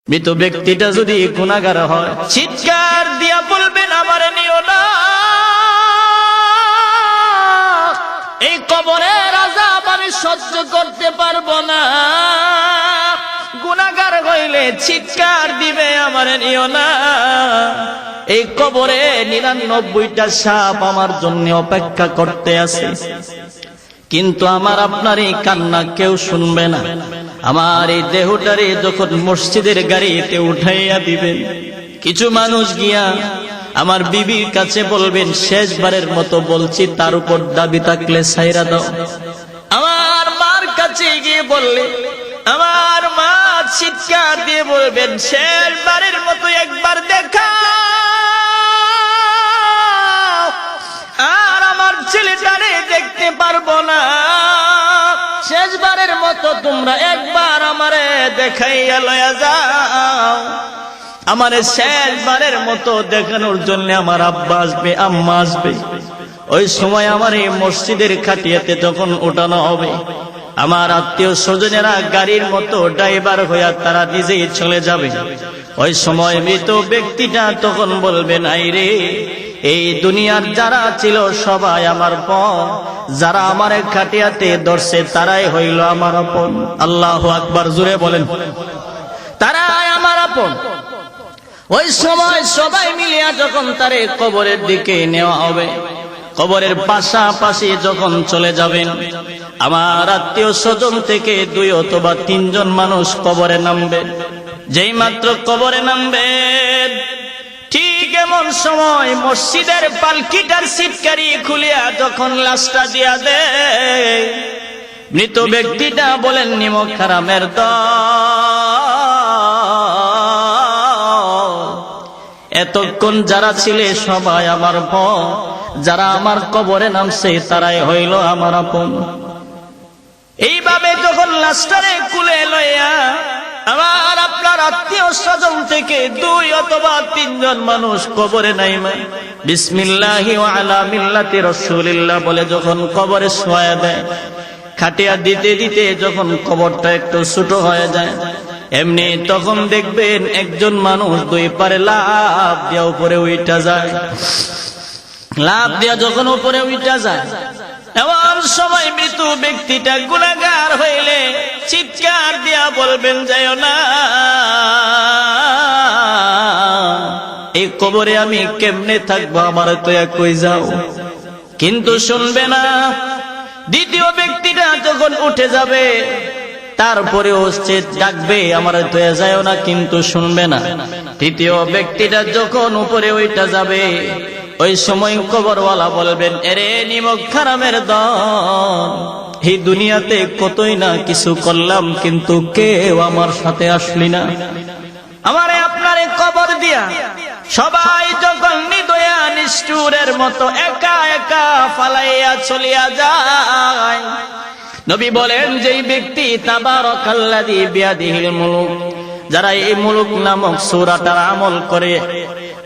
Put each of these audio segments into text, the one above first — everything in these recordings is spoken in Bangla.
মৃত ব্যক্তিটা যদি গুনাহগার হয়, চিৎকার দিয়া বলবেন আমারে নিও না, এই কবরের আযাব আমি সহ্য করতে পারবো না। গুনাহগার হইলে চিৎকার দিবে আমারে নিও না, এই কবরে 99টা সাপ আমার জন্য অপেক্ষা করতে আছে। কিন্তু আমার আপনার এই কান্না কেউ শুনবে না। আমার এই দেহটারে যখন মসজিদের গাড়িতে উঠাইয়া দিবেন, কিছু মানুষ গিয়া আমার বিবির কাছে বলবেন, শেষবারের মতো বলছি, তার উপর দাবি থাকলে ছাইরা দাও। আমার মার কাছে গিয়ে বললে আমার মা চিৎকার দিয়ে বলবেন, শেষবারের মতো একবার দেখা, আর আমার ছেলেটারে দেখতে পারবো না, শেষবারের মতো তোমরা একবার আমারে দেখাইয়া লয়া যাও। আমারে শেষবারের মতো দেখানোর জন্য আমার আব্বা আসবে, আম্মা আসবে। ওই সময় আমার এই মসজিদের খাটিয়াতে যখন উঠানো হবে, আমার আত্মীয় স্বজনেরা গাড়ির মতো ড্রাইভার হইয়া তারা নিজেই চলে যাবে। ওই সময় মৃত ব্যক্তিটা তখন বলবেন, আইরে এই দুনিয়ার যারা ছিল সবাই আমার পর, যারা আমার খাটিয়াতে ধরছে তারাই হইল আমার আপন। আল্লাহু আকবার, জোরে বলেন, তারাই আমার আপন। ওই সময় সবাই মিলিয়া যখন তারে কবরের দিকে নেওয়া হবে, কবরের পাশাপাশি যখন চলে যাবেন, আমার আত্মীয় স্বজন থেকে 2 অথবা 3 জন মানুষ কবরে নামবে। যেই মাত্র কবরে নামবেন, ঠিক এমন সময় মসজিদের পালকিটার সিটকারি খুলিয়া যখন লাশটা দিয়া দেয়, মৃত ব্যক্তিটা বলেন, নিমক হারামের দল, এতক্ষণ যারা ছিলে সবাই আমার পর, যারা আমার কবরে নামছে তারাই হইল আমার আপন। এইভাবে যখন লাশটারে কুলে লইয়া আমার আপনার আত্মীয় স্বজন থেকে 2 অথবা 3 জন মানুষ কবরে নাইমা বিসমিল্লাহি ওয়া আলা মিল্লাতি রাসূলিল্লাহ বলে যখন কবরে শোয়া দেয়, খাটিয়া দিতে দিতে যখন কবরটা একটু ছোট হয়ে যায়, এমনি তখন দেখবেন একজন মানুষ 2 পারে লাফ দিয়া উপরে উঠা যায়। লাফ দিয়া যখন উপরে উঠা যায়, এমন সময় মৃত ব্যক্তিটা গুনাহগার হইলে চিৎকার দিয়া বলবেন, যাইও না, এই কবরে আমি কেমনে থাকবো, আমার তো কই যাও। কিন্তু শুনবে না। দ্বিতীয় ব্যক্তিটা যখন উঠে যাবে, তারপরেও সে ডাকবে, আমার তো যাইও না, কিন্তু শুনবে না। তৃতীয় ব্যক্তিটা যখন উপরে উঠে যাবে, ওই সময় কবরওয়ালা বলবেন, এরে নিমক হারামের দল, এই দুনিয়াতে কতই না কিছু করলাম, কিন্তু কেউ আমার সাথে আসলি না। আমারে আপনারে কবর দিয়া সবাই যখন নিদয়া নিষ্ঠুরের মতো একা একা ফালাইয়া চলিয়া যায়, নবী বলেন, যেই ব্যক্তি তাবারাকাল্লাযী বিয়াদিহিল মুলুক, যারা এই মুলুক নামক সূরাটার আমল করে,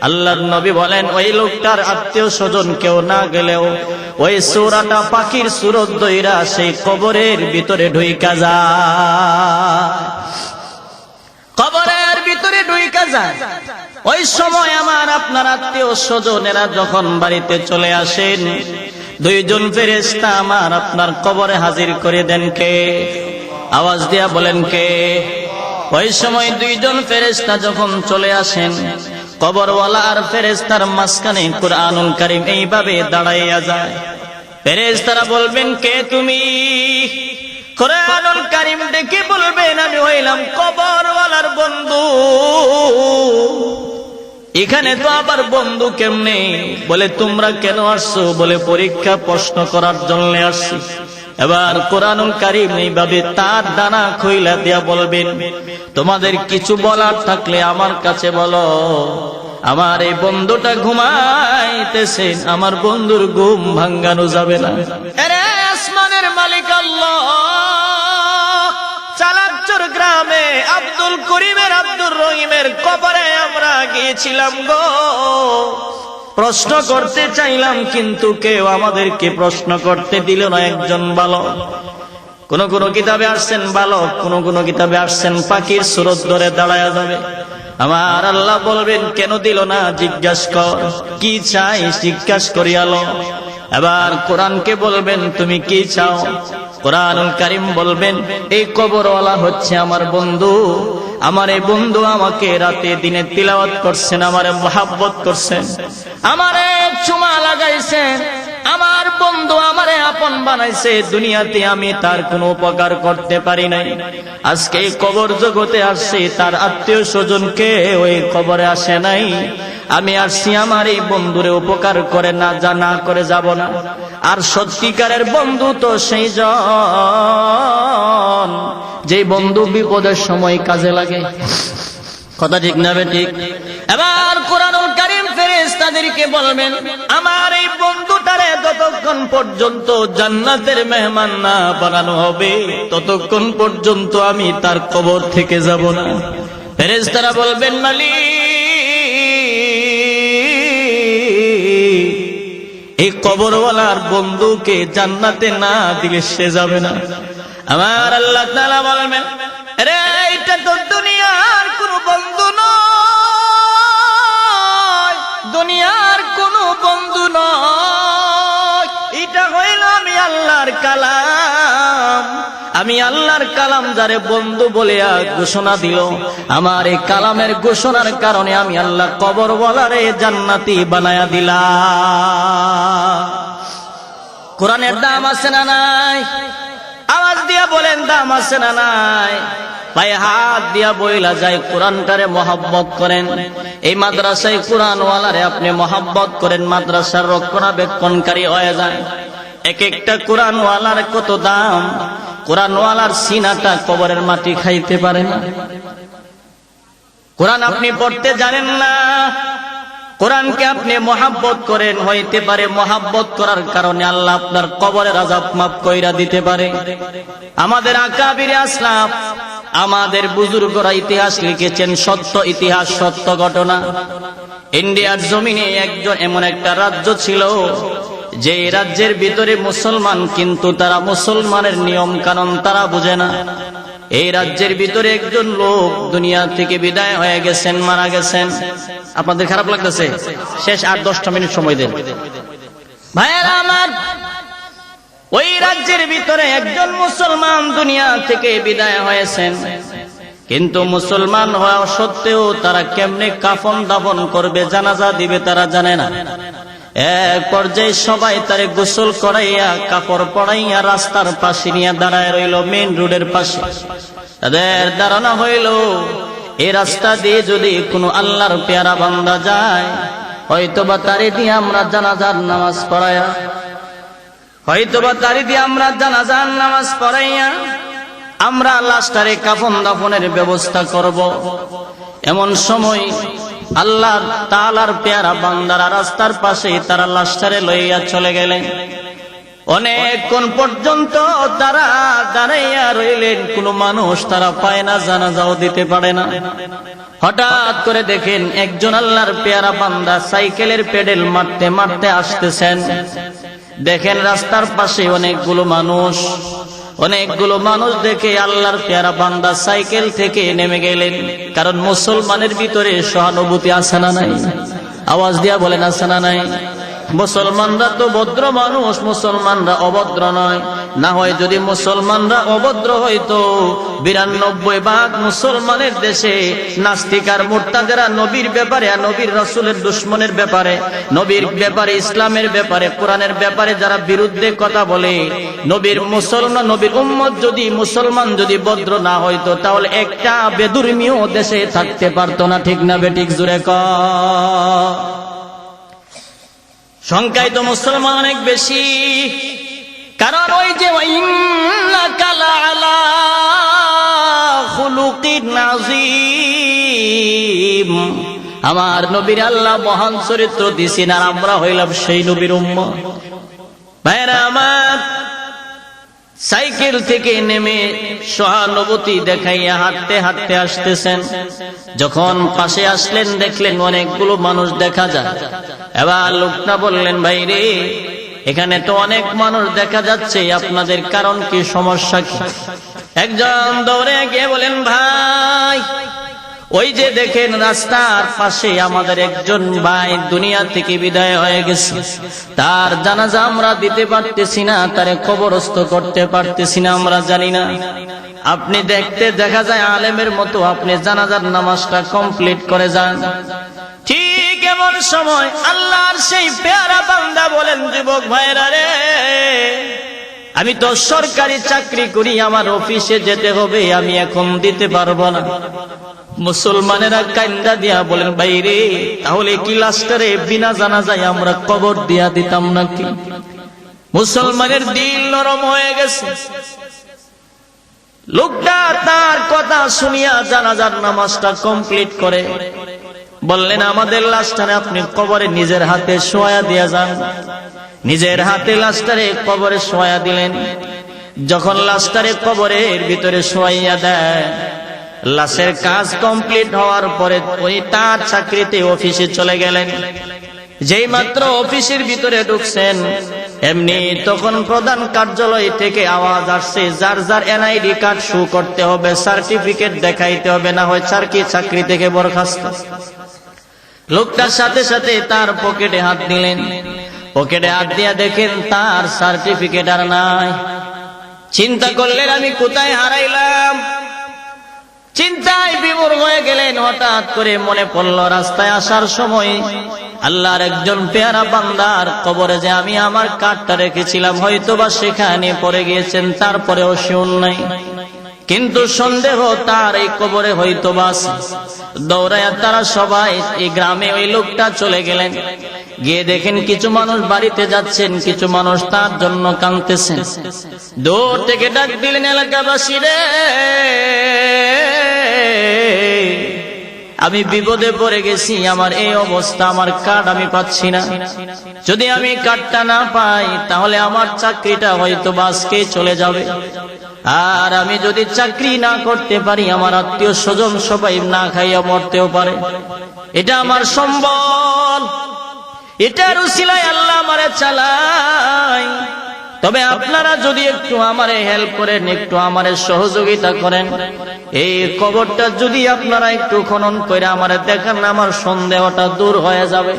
আল্লাহর নবী বলেন ওই লোকটার আত্মীয় স্বজন কেউ না গেলেও ওই সূরাটা পাখির সুরত দইরা সেই কবরের ভিতরে ঢুইকা যায়, কবরের ভিতরে ঢুইকা যায়। ওই সময় আমার আপনার আত্মীয় স্বজনেরা যখন বাড়িতে চলে আসেন, 2 জন ফেরেশতা আমার আপনার কবরে হাজির করে দেন। কে? আওয়াজ দিয়া বলেন, কে? ওই সময় 2 জন ফেরেশতা যখন চলে আসেন, কবরওয়ালা আর ফেরেশতার মাঝখানে কুরআনুল কারীম এইভাবে দাঁড়াইয়া যায়। ফেরেশতারা বলবেন, কে তুমি? কুরআনুল কারীম দেখে বলবেন, আমি হইলাম কবরওয়ালার বন্ধু। এখানে তো আবার বন্ধু কেমনে? বলে, তোমরা কেন আসছো? বলে, পরীক্ষা প্রশ্ন করার জন্য আসছি। এবার কুরআনুল কারীম এইভাবে তার ডানা খুইলা দিয়া বলবেন, তোমাদের কিছু বলার থাকলে আমার কাছে বলো। আমার এই বন্ধুটা ঘুমাইতেছে, আমার বন্ধুর ঘুম ভাঙানো যাবে না। আরে আসমানের মালিক আল্লাহ, চালাকচর গ্রামে আব্দুল করিমের আব্দুর রহিমের কবরে আমরা গিয়েছিলাম গো, প্রশ্ন করতে চাইলাম, কিন্তু কেউ আমাদেরকে প্রশ্ন করতে দিল না। একজন বালক কোন কোন কিতাবে আসছেন বালক, কোন কোন কিতাবে আসছেন পাখির সুরত ধরে দাঁড়ায়া যাবে। আমার আল্লাহ বলবেন কেন দিল না, জিজ্ঞাসা কর কি চাই, জিজ্ঞাসা করিয়ালো। এবার কোরআনকে বলবেন তুমি কি চাও। কোরআনুল কারীম বলবেন এই কবরওয়ালা হচ্ছে আমার বন্ধু, আমার এই বন্ধু আমাকে রাতে দিনে তিলাওয়াত করছেন, আমারে মোহাব্বত করছেন, আমারে চুমা লাগাইছেন, আমার বন্ধু আমারে আপন বানাইছে। দুনিয়াতে আমি তার কোনো উপকার করতে পারি নাই, আজকে এই কবর জগতে আসছে, তার আত্মীয় স্বজনকে ওই কবরে আসে নাই, আমি আসছি আমার এই বন্ধুরে উপকার করে না, যা না করে যাব না। আর সত্যিকারের বন্ধু তো সেই জন যে বন্ধু বিপদের সময় কাজে লাগে। কথা ঠিক না ঠিক? এবার কোরআনুল কারীম ফেরেশতাদেরকে বলবেন আমার এই বন্ধুটারে যতক্ষণ পর্যন্ত জান্নাতের মেহমান না বানানো হবে ততক্ষণ পর্যন্ত আমি তার কবর থেকে যাব না। ফেরেশতারা বলবেন মালিক এই কবরওয়ালার বন্ধুকে জান্নাতে না দিলে সে যাবে না। আমার আল্লাহ তাআলা বলবেন আরে এটা তো দুনিয়ার কোনো বন্ধু নয়, দুনিয়ার কোনো বন্ধু নয়, এটা হইল আমি আল্লাহর কালাম। আমি আল্লাহর কালাম যারে বন্ধু বলে ঘোষণা দিল, আমার এই কালামের ঘোষণার কারণে আমি আল্লাহ কবরওয়ালারে জান্নাতি বানায়া দিলাম। কোরআনের দাম আছে না নাই? আওয়াজ দিয়া বলেন দাম আছে না নাই? পায়ে হাত দিয়া বইলা যায় কোরআনটারে মহব্বত করেন। এই মাদ্রাসায় কোরআনওয়ালারে আপনি মহব্বত করেন, মাদ্রাসার রক্ষণাবেক্ষণকারী হয়ে যায়। এক একটা কোরআনওয়ালার কত দাম। কোরআনওয়ালার সিনাটা কবরের মাটি খাইতে পারে না। কোরআন আপনি পড়তে জানেন না, কোরআনকে আপনি মহব্বত করেন, হইতে পারে মহব্বত করার কারণে আল্লাহ আপনার কবরের আযাব মাফ কইরা দিতে পারে। আমাদের আকাবিরে আসলাফ, আমাদের বুজুর্গরা ইতিহাস লিখেছেন, সত্য ইতিহাস, সত্য ঘটনা। ইন্ডিয়ার জমিনে একজন এমন একটা রাজ্য ছিল যে রাজ্যের ভিতরে মুসলমান, কিন্তু তারা মুসলমানের নিয়ম কানুন তারা বুঝে না। এই রাজ্যের ভিতরে একজন লোক দুনিয়া থেকে বিদায় হয়ে গেছেন, মারা গেছেন। আপনাদের খারাপ লাগতেছে? শেষ 8-10টা মিনিট সময় দেন ভাইয়েরা আমার। ওই রাজ্যের ভিতরে একজন মুসলমান দুনিয়া থেকে বিদায় হয়েছেন, কিন্তু মুসলমান হওয়া সত্ত্বেও তারা কেমনে কাফন দাফন করবে, জানাজা দিবে তারা জানে না। এক পর্যায়ে সবাই তারে গোসল করাইয়া কাপড় পরাইয়া রাস্তার পাশে নিয়ে দাঁড়ায় রইল, মেইন রোডের পাশে। তাদের ধারণা হইল এই রাস্তা দিয়ে যদি কোনো আল্লাহর পেয়ারা বান্দা যায়, হয়তোবা তারে দিয়ে আমরা জানাজার নামাজ পড়াইয়া, হয়তোবা তারে দিয়ে আমরা জানাজার নামাজ পড়াইয়া আমরা লাশটারে কাফন দাফনের ব্যবস্থা করব। এমন সময় আল্লাহ তাআলার পেয়ারা বান্দারা রাস্তার পাশে তারা লাশটারে লইয়া চলে গেলেন। অনেকক্ষণ পর্যন্ত তারা দাঁড়াইয়া রইলেন, কোন মানুষ তারা পায় না, জানাজাও দিতে পারে না। হঠাৎ করে দেখেন একজন আল্লাহর পেয়ারা বান্দা সাইকেলের পেডেল মারতে মারতে আসতেছেন। দেখেন রাস্তার পাশে অনেকগুলো মানুষ দেখে আল্লাহর পেয়ারা বান্দা সাইকেল থেকে নেমে গেলেন। কারণ মুসলমানের ভিতরে সহানুভূতি আছে না নাই? আওয়াজ দিয়া বলেন আছে না নাই? মুসলমানরা তো ভদ্র মানুষ, মুসলমানরা অভদ্র নয়। না হয় যদি মুসলমানরা অভদ্র হইতো, 92% মুসলমানের দেশে নাস্তিক আর মুরতাদেরা নবীর ব্যাপারে, নবীর রাসূলের দুশমনের ব্যাপারে, নবীর ব্যাপারে, ইসলামের ব্যাপারে, কোরআনের ব্যাপারে যারা বিরুদ্ধে কথা বলে, নবীর মুসলমান, নবীর উম্মত যদি মুসলমান যদি ভদ্র না হইতো তাহলে একটা বেদুর্মীও দেশে থাকতে পারতো না। ঠিক না বেঠিক? জুড়ে কর। সংখ্যায় তো মুসলমান অনেক বেশি, কারণ ওই যে ইন্নাকা লাআলা খুলুকিন আযীম, আমার নবীর আল্লাহ মহান চরিত্র দিছেন, আর আমরা হইলাম সেই নবীর উম্মত। ভাইরা আমার, সাইকেল থেকে নেমে সহানুভূতি দেখাইয়া হাঁটতে হাঁটতে আসতেছেন। যখন পাশে আসলেন দেখলেন অনেকগুলো মানুষ দেখা যায়। এবার লোকটা বললেন ভাই রে, এখানে তো অনেক মানুষ দেখা যাচ্ছে, আপনাদের কারণ কি, সমস্যা কি? একজন দৌড়ে গিয়ে বলেন, ভাই ওই যে দেখেন রাস্তার পাশে আমাদের একজন ভাই দুনিয়া থেকে বিদায় হয়ে গেছে, তার জানাজা আমরা দিতে পারতেছি না, তারে কবরস্থ করতে পারতেছি না, আমরা জানি না। আপনি দেখতে দেখা যায় আলেমের মতো, আপনি জানাজার নামাজটা কমপ্লিট করে যান। ঠিক এমন সময় আল্লাহর সেই পেয়ারা বান্দা বলেন, যুবক ভাইরা রে, আমি তো সরকারি চাকরি করি, আমার অফিসে যেতে হবে, আমি এখন দিতে পারবো না। মুসলমানেরা কান্দা দিয়া বলেন, ভাই রে, তাহলে কি লাস্টারে বিনা জানাজায় আমরা কবর দিয়া দিতাম নাকি? মুসলমানের দিল নরম হয়ে গেছে। লোকটা তার কথা শুনিয়া জানাজার নামাজটা কমপ্লিট করে বললেন, আমাদের লাস্টারে আপনি কবরে নিজের হাতে শোয়া দিয়া যান। নিজের হাতে লাস্টারে কবরে শোয়া দিলেন। যখন লাস্টারে কবরের ভিতরে শোয়াইয়া দেয়, লাশের কাজ কমপ্লিট হওয়ার পরে ওই তার চাকরিতে অফিসে চলে গেলেন। যেই মাত্র অফিসের ভিতরে ঢুকছেন, এমনি তখন প্রধান কার্যালয় থেকে আওয়াজ আসছে, যার যার এনআইডি কার্ড শো করতে হবে, সার্টিফিকেট দেখাইতে হবে, না হয় চাকরি থেকে বরখাস্ত। লোকটার সাথে সাথে তার পকেটে হাত দিলেন। পকেটে হাত দিয়া দেখেন তার সার্টিফিকেট আর নাই। চিন্তা করলেন, আমি কোথায় হারাইলাম? চিন্তায় বিমূর হয়ে গেলেন। হঠাৎ করে মনে পড়ল, রাস্তায় আসার সময় আল্লাহর একজন পেয়ারা বান্দার কবরে যে আমি আমার কার্ডটা রেখেছিলাম, হয়তোবা সেখানে পড়ে গিয়েছেন, তারপরেও শুন নাই। কিন্তু সন্দেহ তার এই কবরে হয়তোবা আছে। দৌড়ায়া তারা সবাই এই গ্রামে ওই লোকটা চলে গেলেন। গিয়ে দেখেন কিছু মানুষ বাড়িতে যাচ্ছেন, কিছু মানুষ তার জন্য কাঁদতেছেন। দূর থেকে ডাক দিলেন, এলাকাবাসী রে, আমি বিপদে পড়ে গেছি, আমার এই অবস্থা, আমার কার্ড আমি পাচ্ছি না। যদি আমি কার্ডটা না পাই তাহলে আমার চাকরিটা হয়তো আজকে চলে যাবে। আর আমি যদি চাকরি না করতে পারি, আমার আত্মীয় স্বজন সবাই না খাইয়া মরতেও পারে। এটা আমার সম্বল, এটার উসিলায় আল্লাহ আমারে চালায়। তবে আপনারা যদি একটু আমারে হেল্প করেন, একটু আমারে সহযোগিতা করেন, এই কবরটা যদি আপনারা একটু খনন করে আমারে দেখান, আমার সন্দেহটা দূর হয়ে যাবে।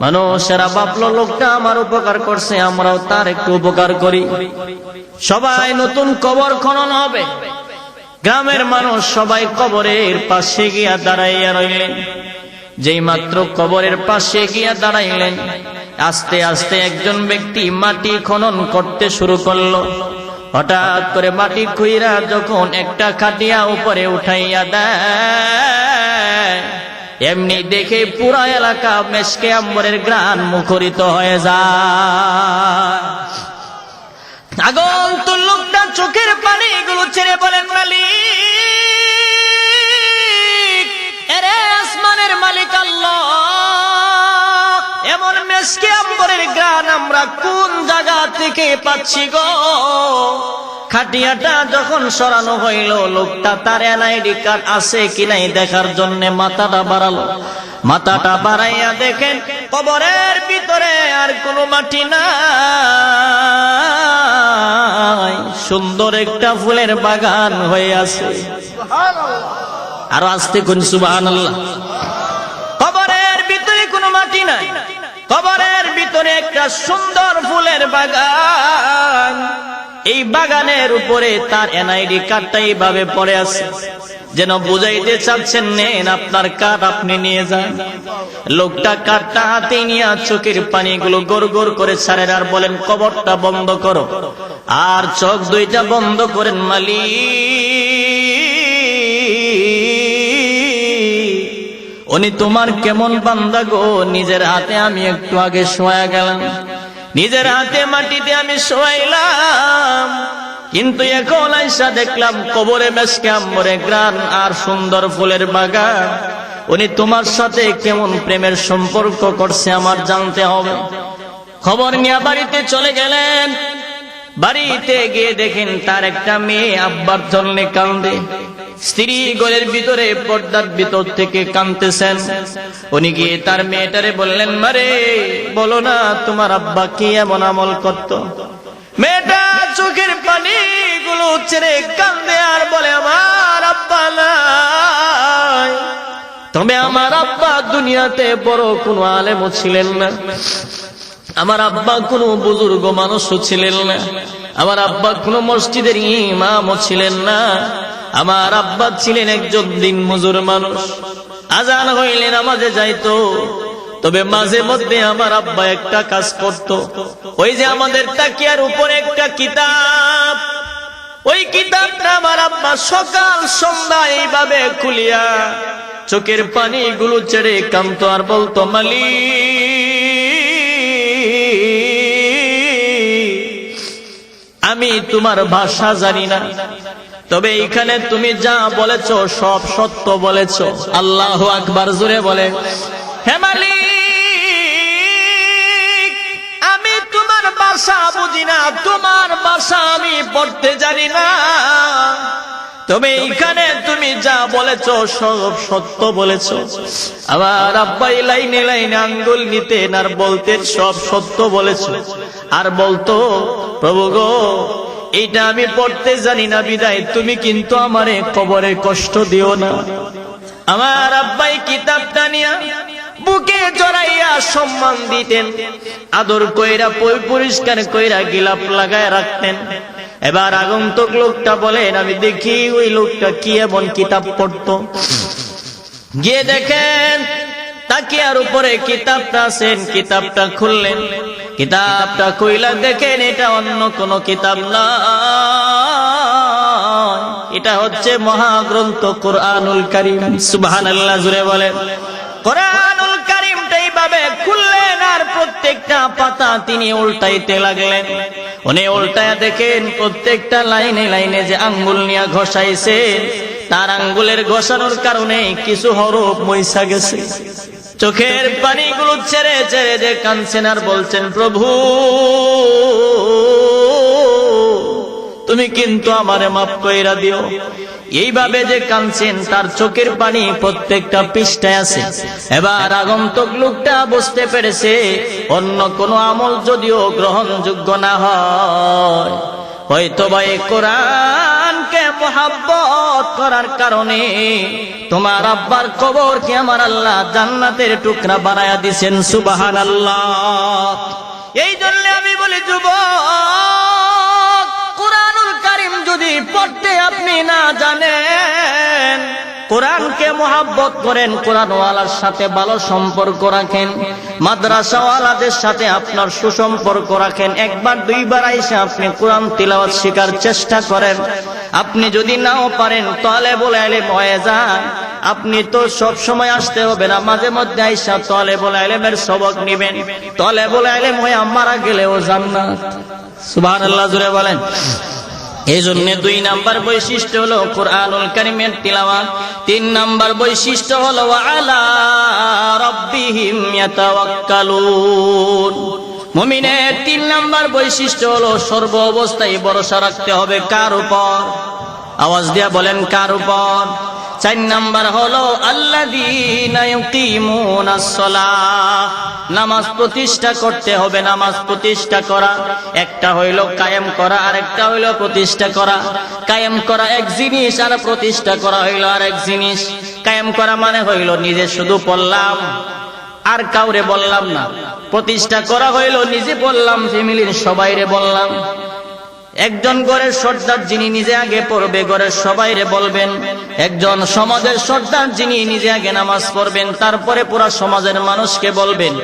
মানুষেরা ভাবলো লোকটা আমার উপকার করছে, আমরাও তার একটু উপকার করি। সবাই নতুন কবর খনন হবে। গ্রামের মানুষ সবাই কবরের পাশে গিয়া দাঁড়াইয়া রইলেন। যেই মাত্র কবরের পাশে গিয়া দাঁড়াইলেন, আস্তে আস্তে একজন ব্যক্তি মাটি খনন করতে শুরু করলো। হঠাৎ করে মাটি খুইরা যখন একটা খাটিয়া উপরে উঠাইয়া দেয়, এমনি দেখে পুরা এলাকা মেশকে আম্বরের গ্রান মুখরিত হয়ে যায়। আগন্তুক লোকটা চোখের পানিগুলো ছেড়ে বলেন, মালিক, এরে আসমানের মালিক আল্লাহ, এমন মেশকে আম্বরের গ্রান আমরা কোন জায়গা থেকে পাচ্ছি গো? খাটিয়াটা যখন সরানো হইল, লোকটা তার এনআইডি কার্ড আছে কিনাই দেখার জন্য মাথাটা বাড়ালো। মাথাটা বাড়াইয়া দেখেন কবরের ভিতরে আর কোনো মাটি নাই, সুন্দর একটা ফুলের বাগান হয়ে আছে। আরো আসতে কোন সুবহানাল্লাহ। কবরের ভিতরে কোনো মাটি নাই, কবরের ভিতরে একটা সুন্দর ফুলের বাগান। এই বাগানের উপরে তার এনআইডি কার্ডটা এইভাবে পড়ে আছে, যেন বুঝাইতে চাচ্ছেন, নেন আপনার কার্ড, আপনি নিয়ে যান। লোকটা কার্ডটা হাতে নিয়ে চোখের পানিগুলো গড় গড় করে ছাড়েন আর বলেন, কবরটা বন্ধ করো। আর চোখ দুইটা বন্ধ করেন, মালিক, উনি তোমার কেমন বান্দা গো, নিজের হাতে আমি একটু আগে শোয়া গেলাম, নিজের হাতে মাটিতে আমি শোয়াইলাম, কিন্তু এখন আইসা দেখলাম কবরে মেশকে আম্বরে গ্রান আর সুন্দর ফুলের বাগান। উনি তোমার সাথে কেমন প্রেমের সম্পর্ক করছে আমার জানতে হবে। খবর নিয়ে বাড়িতে চলে গেলেন। বাড়িতে গিয়ে দেখেন তার একটা মেয়ে আব্বার জন্য কান্দে। স্ত্রী ঘরের ভিতরে পর্দার ভিতর থেকে কাঁদতেছেন। উনি গিয়ে তার মেয়েটারে বললেন, মারে বলো না তোমার আব্বা কি এমন আমল করত? মেয়েটা চোখের পানি গুলো ছেড়ে কান্দে আর বলে, আমার আব্বা নাই, তবে আমার আব্বা দুনিয়াতে বড় কোনো আলেমও ছিলেন না, আমার আব্বা কোনো বুজুর্গ মানুষও ছিলেন না, আমার আব্বা কোনো মসজিদের ইমামও ছিলেন না, আমার আব্বা ছিলেন একজন দিন মজুর মানুষ। আজান হইলে নামাজে যাইতো, তবে মাঝে মধ্যে আমার আব্বা একটা কাজ করত। ওই যে আমাদের তাকিয়ার উপরে একটা কিতাব, ওই কিতাবটা আমার আব্বা সকাল সন্ধ্যা এইভাবে খুলিয়া চোখের পানি গুলো ছেড়ে কাঁদতো আর বলতো, মালিক আমি তোমার ভাষা জানি না, তবে এখানে তুমি যা বলেছ সব সত্য বলেছ। আল্লাহু আকবার, জোরে বলে। হে মালিক আমি তোমার ভাষা বুঝি না, তোমার ভাষা আমি পড়তে জানি না, তবে এখানে তুমি যা বলেছ সব সত্য বলেছ। আমার আব্বাই লাইনে লাইনে আঙ্গুল নিতেন আর বলতেন, সব সত্য বলেছ। আর বলতো, প্রভু গো এইটা আমি পড়তে জানি না বিদায় তুমি কিন্তু আমারে কবরে কষ্ট দিও না। আমার আব্বাই কিতাবটা নিয়া বুকে জড়াইয়া সম্মান দিতেন, আদর কইরা পরিষ্কার কইরা গিলাপ লাগায় রাখতেন। এবার আগন্তুক লোকটা বলেন, আমি দেখি ওই লোকটা কি এমন কিতাব পড়তো। গিয়ে দেখেন তাকিয়ার উপরে কিতাবটা আছেন, কিতাবটা খুললেন, কিতাবটা কইলা দেখেন এটা অন্য কোন কিতাব না, এটা হচ্ছে মহাগ্রন্থ কোরআনুল কারীম। সুবহানাল্লাহ, জুড়ে বলেন। কোরআনুল কারীমটা এইভাবে খুললেন আর প্রত্যেকটা পাতা তিনি উল্টাইতে লাগলেন। উনি উল্টায়া দেখেন প্রত্যেকটা লাইনে লাইনে যে আঙ্গুল নিয়ে ঘষাইছে, তার আঙ্গুলের ঘষানোর কারণে কিছু হরফ মইসা গেছে। চোখের পানিগুলো ছেড়ে ছেড়ে যে কাঁদছেন আর বলছেন, প্রভু তুমি কিন্তু আমারে মাফ কইরা দিও। এইভাবে যে কাঁদছেন তার চোখের পানি প্রত্যেকটা পৃষ্ঠায় আছে। এবার আগন্তুক লোকটা বুঝতে পেরেছে অন্য কোন আমল যদিও গ্রহণযোগ্য না হয়, হয়তোবা এই কোরআনকে মুহাব্বত করার কারণে তোমার আব্বার কবরকে আমার আল্লাহ জান্নাতের টুকরা বানায়া দিয়েছেন। সুবহানাল্লাহ। এই জন্য আমি বলি, যুবক, কোরআনুল কারীম যদি পড়তে আপনি না জানেন, কোরআনকে মুহাব্বত করেন, কোরআনওয়ালার সাথে ভালো সম্পর্ক রাখেন, মাদ্রাসাওয়ালাদের সাথে আপনার সুসম্পর্ক রাখেন, একবার দুইবার আইসা আপনি কোরআন তিলাওয়াত শেখার চেষ্টা করেন। আপনি যদি নাও পারেন তালেবুল ইলম হয়ে যান। আপনি তো সব সময় আসতে হবে না, মাঝে মধ্যে আইসা তালেবুল ইলমের সবক নেবেন। তালেবুল ইলম হয়ে মারা গেলেও জান্নাত। সুবহানাল্লাহ, জোরে বলেন। এই জন্য 2 নাম্বার বৈশিষ্ট্য হলো কোরআনুল কারীমের তিলাওয়াত। 3 নাম্বার বৈশিষ্ট্য হলো আলা রাব্বিহিম ইয়াতাওয়াক্কালুন। মুমিনের 3 নাম্বার বৈশিষ্ট্য হলো সর্ব অবস্থায় ভরসা রাখতে হবে কার উপর? আওয়াজ দিয়া বলেন, কার উপর? 4 নাম্বার হলো আল্লাযীনা ইউকিমুনাস সালাহ। নামাজ প্রতিষ্ঠা করতে হবে। নামাজ প্রতিষ্ঠা করা একটা হইল কায়েম করা, আরেকটা হইল প্রতিষ্ঠা করা। কায়েম করা এক জিনিস আর প্রতিষ্ঠা করা হইল আরেক জিনিস। কায়েম করা মানে হইল নিজে শুধু পড়লাম আর কাউরে বললাম না। প্রতিষ্ঠা করা হইল নিজে বললাম, ফ্যামিলির সবাইরে বললাম। একজন ঘরের সর্দার যিনি নিজে আগে পড়বে, ঘরের সবাইরে বলবেন। একজন সমাজের সর্দার যিনি নিজে আগে নামাজ পড়বেন, তারপরে পুরা সমাজের মানুষকে বলবেন।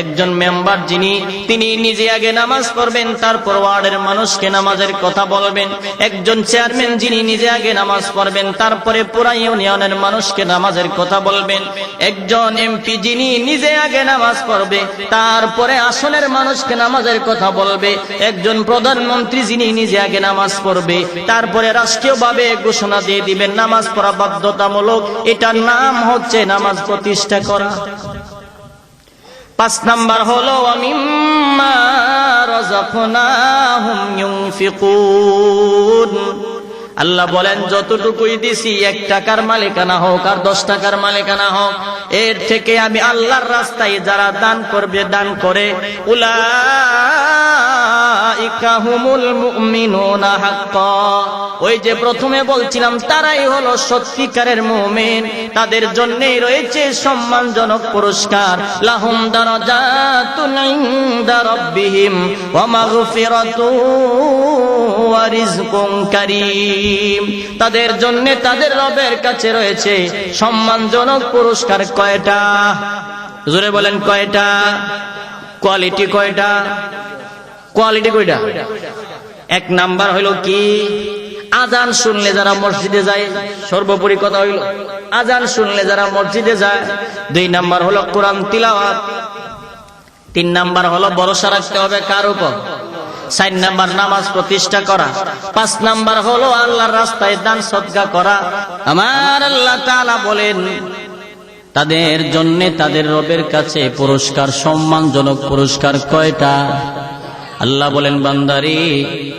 একজন মেম্বার যিনি তিনি নিজে আগে নামাজ পড়বেন, তারপর ওয়ার্ডের মানুষকে নামাজের কথা বলবেন। একজন চেয়ারম্যান যিনি নিজে আগে নামাজ পড়বেন, তারপরে পুরা ইউনিয়নের মানুষকে নামাজের কথা বলবেন। একজন এমপি যিনি নিজে আগে নামাজ পড়বে, তারপরে আসনের মানুষকে নামাজের কথা বলবে। একজন প্রধানমন্ত্রী যিনি নিজে আগে নামাজ পড়বে, তারপরে রাষ্ট্রীয়ভাবে ঘোষণা দিয়ে দিবেন নামাজ পড়া বাধ্যতামূলক। এটার নাম হচ্ছে নামাজ প্রতিষ্ঠা করা। 5 নাম্বার হলো ওয়ামিম্মা রাযাকনাহুম ইউনফিকুন। আল্লাহ বলেন যতটুকুই দিছি 1 টাকার মালিকানা হোক আর 10 টাকার মালিকানা হোক, এর থেকে আমি আল্লাহর রাস্তায় যারা দান করবে, দান করে, উলাইকা হুমুল মুমিনুনা হাক্কা, ওই যে প্রথমে বলছিলাম তারাই হলো সত্যিকারের মুমিন, তাদের জন্যই রয়েছে সম্মানজনক পুরস্কার, লাহুম দারাজাতুন ইনদা রাব্বিহিম ওয়া মাগফিরাতুন ওয়া রিজকুন কারীম, তাদের জন্য তাদের রবের কাছে রয়েছে সম্মানজনক পুরস্কার। কয়টা? জোরে বলেন কয়টা? কোয়ালিটি কয়টা? কোয়ালিটি কয়টা? 1 নাম্বার হইল কি? আজান শুনলে যারা মসজিদে যায়, সর্বোপরি কথা হইল আজান শুনলে যারা মসজিদে যায়। 2 নাম্বার হলো কোরআন তিলাওয়াত। 3 নাম্বার হলো ভরসা রাখতে হবে কার উপর? 4 নাম্বার নামাজ প্রতিষ্ঠা করা। 5 নাম্বার হলো আল্লাহর রাস্তায় দান সদকা করা। আমার আল্লাহ তাআলা বলেন তাদের জন্য তাদের রবের কাছে পুরস্কার, সম্মানজনক পুরস্কার কয়টা? আল্লাহ বলেন বান্দারে,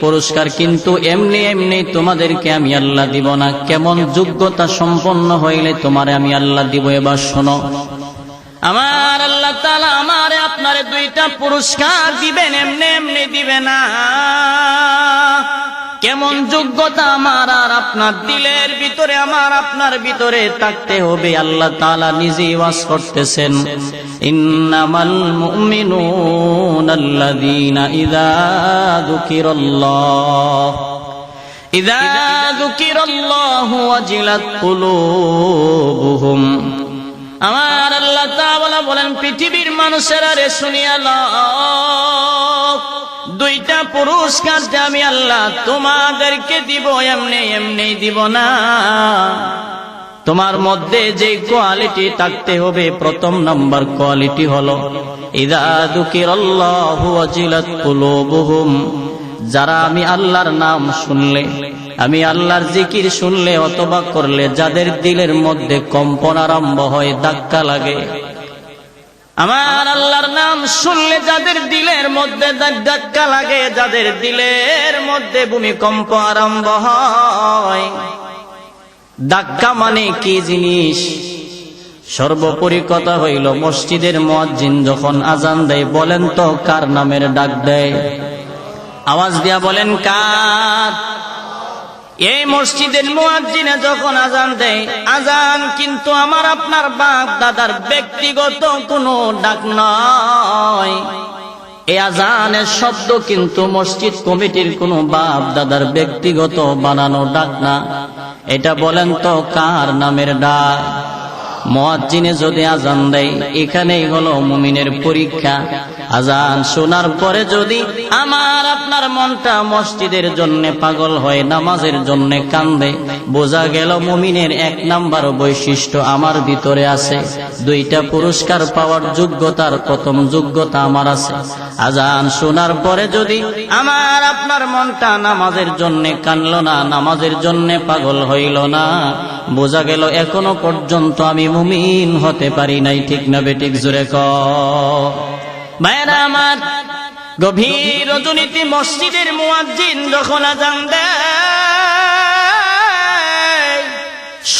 পুরস্কার কিন্তু এমনি এমনি তোমাদেরকে আমি আল্লাহ দিব না, কেমন যোগ্যতা সম্পন্ন হইলে তোমারে আমি আল্লাহ দিব। এবার শোনো, আমার আল্লাহ তাআলা আমারে আপনারে 2টা পুরস্কার দিবেন, এমনি এমনি দিবে না। কেমন যোগ্যতা আমার আর আপনার দিলের ভিতরে, আমার আপনার ভিতরে থাকতে হবে। আল্লাহ তাআলা নিজেই ওয়াজ করতেছেন, ইন্নামাল মুমিনুনাল্লাযীনা ইযা যুকিরাল্লাহু ওয়াজিলাত কুলুবুহুম। আমার আল্লাহ তাআলা বলেন পৃথিবীর মানুষেরা রে শুনিয়া লও, 2টা পুরস্কার যে আমি আল্লাহ তোমাদেরকে দিব, এমনি এমনি দিব না। তোমার মধ্যে যে কোয়ালিটি থাকতে হবে, 1 নাম্বার কোয়ালিটি হলো ইযা যুকিরাল্লাহু ওয়াজিলাত কুলুবুহুম, যারা আমি আল্লাহর নাম শুনলে, আমি আল্লাহর জিকির শুনলে অথবা করলে যাদের দিলের মধ্যে কম্পন আরম্ভ হয়, ধাক্কা লাগে। আমার আল্লাহর নাম শুনলে যাদের দিলের মধ্যে ধাক্কা লাগে, যাদের দিলের মধ্যে ভূমিকম্প আরম্ভ হয়। ধাক্কা মানে কি জিনিস? সর্বোপরি কথা হইল মসজিদের মুয়াজ্জিন যখন আজান দেয়, বলেন তো কার নামের ডাক দেয়? আওয়াজ দিয়া বলেন কার? এই মসজিদের মুয়াজ্জিনে যখন আজান দেয়, আজান কিন্তু আমার আপনার বাপ দাদার ব্যক্তিগত কোনো ডাক নয়। এই আজানের শব্দ কিন্তু মসজিদ কমিটির কোনো বাপ দাদার ব্যক্তিগত বানানো ডাক না। এটা বলেন তো কার নামের ডাক? মুয়াজ্জিনে যদি আজান দেয়, এখানেই হলো মুমিনের পরীক্ষা। আজান শোনার পরে যদি আমার আপনার মনটা মসজিদের জন্য পাগল হয়, নামাজের জন্য কান্দে, বোঝা গেল মুমিনের 1 নাম্বার বৈশিষ্ট্য আমার ভিতরে আছে। 2টা পুরস্কার পাওয়ার যোগ্যতার 1ম যোগ্যতা আমার আছে। আজান শোনার পরে যদি আমার আপনার মনটা নামাজের জন্য কানলো না, নামাজের জন্য পাগল হইল না, বোঝা গেল এখনো পর্যন্ত আমি মুমিন হতে পারি নাই। ঠিক না বেঠিক? জোরে কও। ভাইরা আমার, গভীর রজনীতে মসজিদের মুয়াজ্জিন যখন আজান দেয়,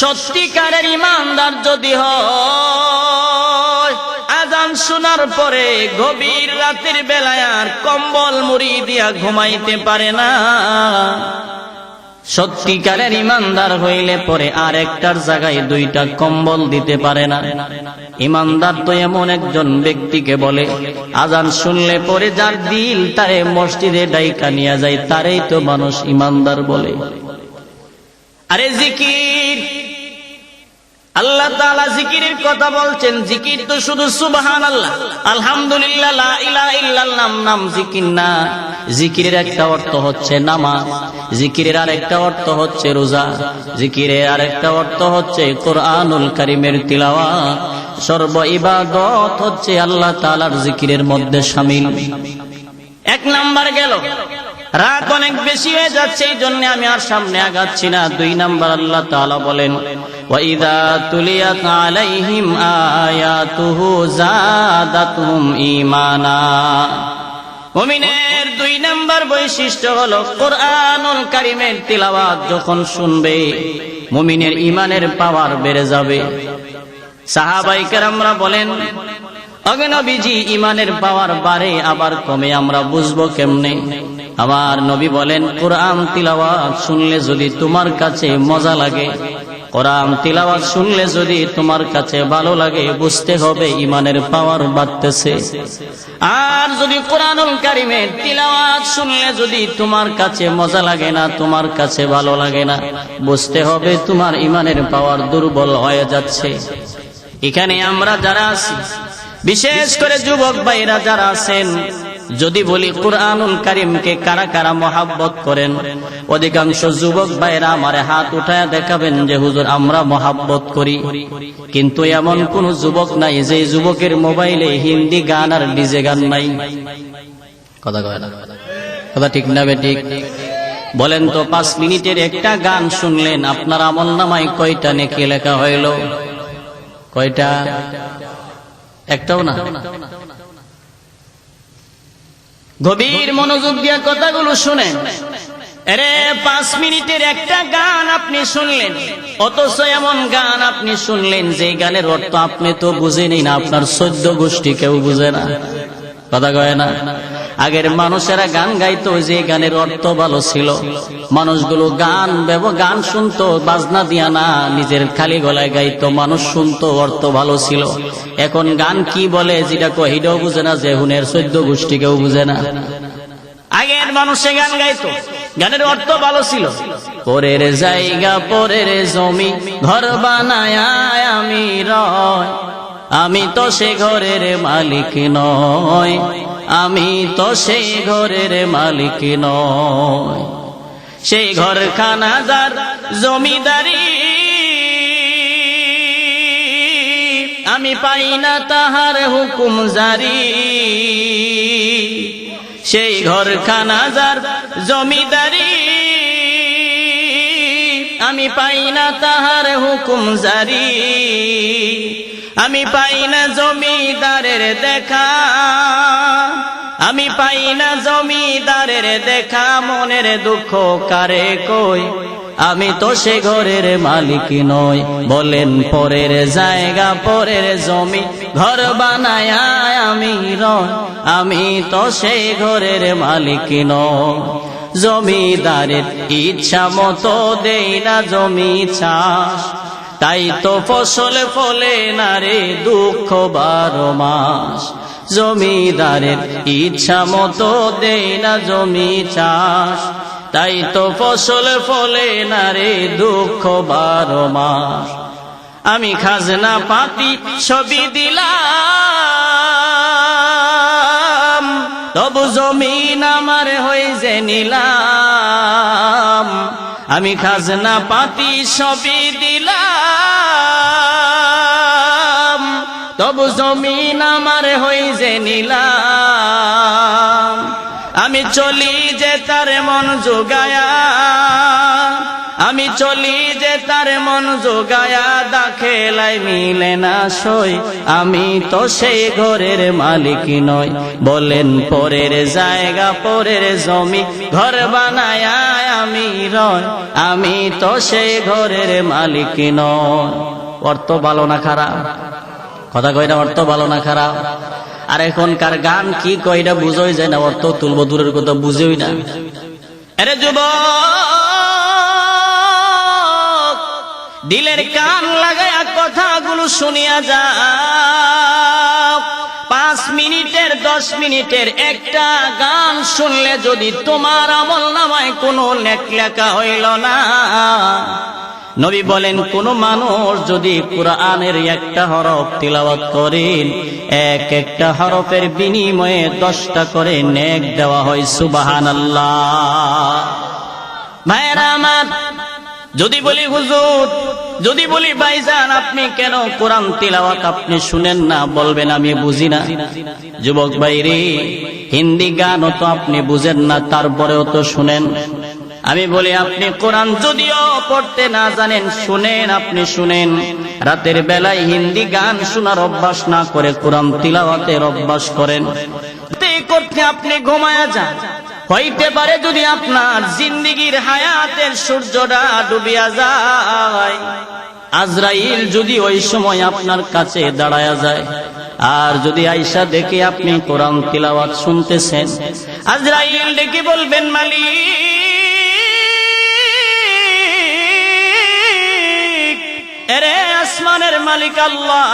সত্যিকারের ইমানদার যদি হয়, আজান শোনার পরে গভীর রাতের বেলায় আর কম্বল মুড়ি দিয়া ঘুমাইতে পারে না। সত্যিকারের ইমানদার হইলে পরে আর একটার জায়গায় 2টা কম্বল দিতে পারে না। ইমানদার তো এমন একজন ব্যক্তিকে বলে, আজান শুনলে পরে যার দিল তারে মসজিদে ডাইকা নিয়ে যায়, তারেই তো মানুষ ইমানদার বলে। আরে জিকির, আল্লাহ তাআলা জিকিরের কথা বলছেন। জিকির তো শুধু সুবহানাল্লাহ, আলহামদুলিল্লাহ, লা ইলাহা ইল্লাল্লাহ নাম জিকির না। জিকিরের একটা অর্থ হচ্ছে নামাজ, জিকিরের আরেকটা অর্থ হচ্ছে রোজা, জিকিরের আরেকটা অর্থ হচ্ছে কোরআনুল কারীমের তিলাওয়াত। সর্ব ইবাদত হচ্ছে আল্লাহ তাআলার জিকিরের মধ্যে শামিল। 1 নাম্বার গেল। রাত অনেক বেশি হয়ে যাচ্ছে, এই জন্য আমি আর সামনে আগাচ্ছি না। 2 নাম্বার আল্লাহ তাআলা বলেন, ওয়াইদা তুলিয়াত আলাইহিম আয়াতুহু যাদাতুহুম ঈমানা। মুমিনের 2 নাম্বার বৈশিষ্ট্য হলো কোরআনুল কারীমের তিলাওয়াত যখন শুনবে মুমিনের ঈমানের পাওয়ার বেড়ে যাবে। সাহাবায়ে কেরামরা বলেন, ওগো নবীজি, ঈমানের পাওয়ার বাড়ে আবার কমে, আমরা বুঝবো কেমনে? আমার নবী বলেন, কোরআন তিলাওয়াত শুনলে যদি তোমার কাছে মজা লাগে, কোরআন তিলাওয়াত শুনলে যদি তোমার কাছে ভালো লাগে, বুঝতে হবে ঈমানের পাওয়ার বাড়তেছে। আর যদি কোরআনুল কারীমের তিলাওয়াত শুনলে যদি তোমার কাছে মজা লাগে না, তোমার কাছে ভালো লাগে না, বুঝতে হবে তোমার ঈমানের পাওয়ার দুর্বল হয়ে যাচ্ছে। এখানে আমরা যারা আছি, বিশেষ করে যুবক ভাইরা যারা আছেন, যদি বলি কোরআনুল কারীমকে কারা কারা মহব্বত করেন, অধিকাংশ যুবক ভাইরা আমারে হাত উঠায় দেখাবেন যে হুজুর আমরা মহব্বত করি। কিন্তু এমন কোন যুবক নাই যে যুবকের মোবাইলে হিন্দি গান আর ডিজে গান নাই। কথা কয় না? কথা ঠিক না বেঠিক? বলেন তো, 5 মিনিটের একটা গান শুনলেন, আপনার আমলনামায় কয়টা নেকি লেখা হইল? কয়টা? একটাও না। গভীর মনোযোগ দিয়ে কথাগুলো শুনেন। আরে 5 মিনিটের একটা গান আপনি শুনলেন, অথচ এমন গান আপনি শুনলেন যে গানের অর্থ আপনি তো বুঝেনই না, আপনার 14 গোষ্ঠী কেউ বুঝে না। কথা কয় না? আগের মানুষেরা গান গাইতো, যে গানের অর্থ ভালো ছিল, মানুষগুলো গান শুনতো বাজনা দিয়া না, নিজের খালি গলায় গাইতো, মানুষ শুনতো, অর্থ ভালো ছিল। এখন গান কি বলে যেটা কহিটাও বুঝে না, যে হুনের 14 গোষ্ঠী কেউ বুঝে না। আগের মানুষে গান গাইতো, গানের অর্থ ভালো ছিল। পরের জায়গা পরের জমি ঘর বানায় আমি রয়, আমি তো সে ঘরের মালিক নয়, আমি তো সেই ঘরের মালিক নয়। সেই ঘরখানা যার জমিদারি, আমি পাই না তাহার হুকুম জারি। সেই ঘরখানা যার জমিদারি, আমি পাই না তাহার হুকুম জারি। আমি পাই না জমিদারের দেখা, আমি পাই না জমিদারের দেখা, মনের দুঃখ কারে কই, আমি তো সে ঘরের মালিক নই। বলেন, পরের জায়গা পরের জমি ঘর বানায় আমি রয়, আমি তো সে ঘরের মালিক নই। জমিদারের ইচ্ছা মতো দেই না জমি চাষ, তাই তো ফসল ফলে না রে দুঃখ 12 মাস। জমিদারের ইচ্ছা মতো দেই না জমি চাষ, তাই তো ফসল ফলে না রে দুঃখ 12 মাস। আমি খাজনা পাতি সবই দিলাম, তবু জমিন আমার হয়ে যে নিলাম। আমি খাজনা পাতি সবই দিলাম, তবু জমিন আমার হয়ে যে নিলাম। আমি চলি যে তার মন জোগায়া, আমি চলি যে তার মন জোগায়া, দাখেলাই মিলে না সই, আমি তো সেই ঘরের মালিক নই। বলেন, পরের জায়গা পরের জমি ঘর বানায় আমি রয়, আমি তো সেই ঘরের মালিক নই। অর্থ ভালো না খারাপ? কথা কইরা অর্থ ভালো না খারাপ? আর এখনকার গান কি কইরা বুঝোই যায় না, অর্থ তুলব দূরের কথা বুঝেই না। আরে যুবক, দিলের কান লাগায়া কথাগুলো শুনিয়া যাও। 5 মিনিটের 10 মিনিটের একটা গান শুনলে যদি তোমার আমলনামায় কোনো নেক লেখা হইল না, নবী বলেন, কোন মানুষ যদি কুরআনের একটা হরফ তিলাওয়াত করেন, একটা হরফের বিনিময়ে 10টা করে নেক দেওয়া হয়। সুবহানাল্লাহ। ভাইরা আমার, যদি বলি হুজুর, যদি বলি ভাইজান আপনি কেন কোরআন তিলাওয়াত আপনি শুনেন না, বলবেন আমি বুঝি না। যুবক ভাইরে, হিন্দি গানও তো আপনি বুঝেন না, তারপরেও তো শুনেন। আমি বলি, আপনি কোরআন যদিও পড়তে না জানেন, শুনেন, আপনি শুনেন। রাতের বেলায় হিন্দি গান শোনার অভ্যাস না করে কোরআন তিলাওয়াতের অভ্যাস করেন। করতে মধ্যে আপনি ঘুমায়া যান, হইতে পারে যদি আপনার জিন্দেগীর হায়াতের সূর্যটা ডুবিয়া যায়, আজরাইল যদি ওই সময় আপনার কাছে দাঁড়ায়া যায়, আর যদি আয়েশা দেখে আপনি কোরআন তিলাওয়াত শুনতেছেন, আজরাইল ডেকে বলবেন, মালিক, এরে আসমানের মালিক আল্লাহ,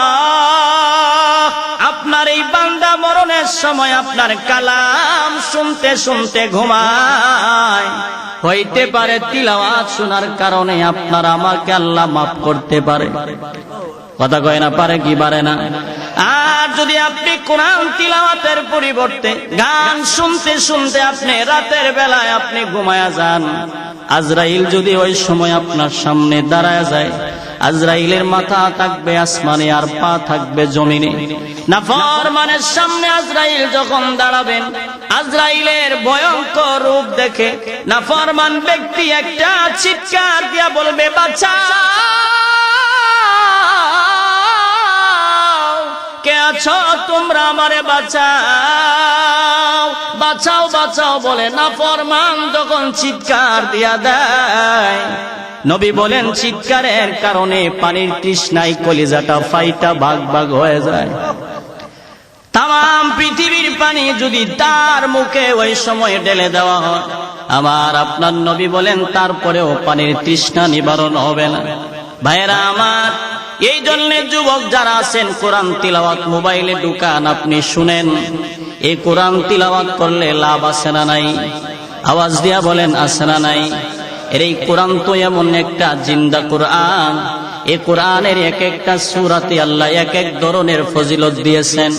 আপনার এই বান্দা মরণের সময় আপনার কালাম শুনতে শুনতে ঘুমায়, হইতে পারে তিলাওয়াত শোনার কারণে আপনার আমাকে আল্লাহ মাফ করতে পারে। কথা কয় না, পারে কি পারে না? আর যদি আপনি কোরআন তিলাওয়াতের পরিবর্তে গান শুনতে শুনতে আপনি রাতের বেলায় আপনি ঘুমায়া যান, আজরাইল যদি ওই সময় আপনার সামনে দাঁড়ায় যায়, আজরাইলের মাথা থাকবে আসমানে আর পা থাকবে জমিনে। নাফরমানের সামনে আজরাইল যখন দাঁড়াবেন, আজরাইলের ভয়ঙ্কর রূপ দেখে নাফরমান ব্যক্তি একটা চিৎকার দিয়া বলবে, বাঁচাও, কে আছো তোমরা, আমারে বাঁচাও, বাঁচাও, বাঁচাও বলে নাফরমান যখন চিৎকার দিয়া দেয়, নবী বলেন চিৎকারের কারণে পানির তৃষ্ণায় কলিজাটা ফাইটা ভাগ ভাগ হয়ে যায়। তাম পৃথিবীর পানি যদি তার মুখে ওই সময় ঢেলে দেওয়া হয়, আমার আপনার নবী বলেন তারপরেও পানির তৃষ্ণা নিবারণ হবে না। ভাইয়েরা আমার, এই জন্য যুবক যারা আছেন, কোরআন তিলাওয়াত মোবাইলে ঢুকান, আপনি শুনেন। এই কোরআন তিলাওয়াত করলে লাভ আছে না নাই? আওয়াজ দিয়া বলেন, আছে না নাই? এর এই কোরআন তো এমন একটা জিন্দা কোরআন, এই কোরআনের এক একটা সূরাতে আল্লাহ এক এক ধরনের ফজিলত দিয়েছেন।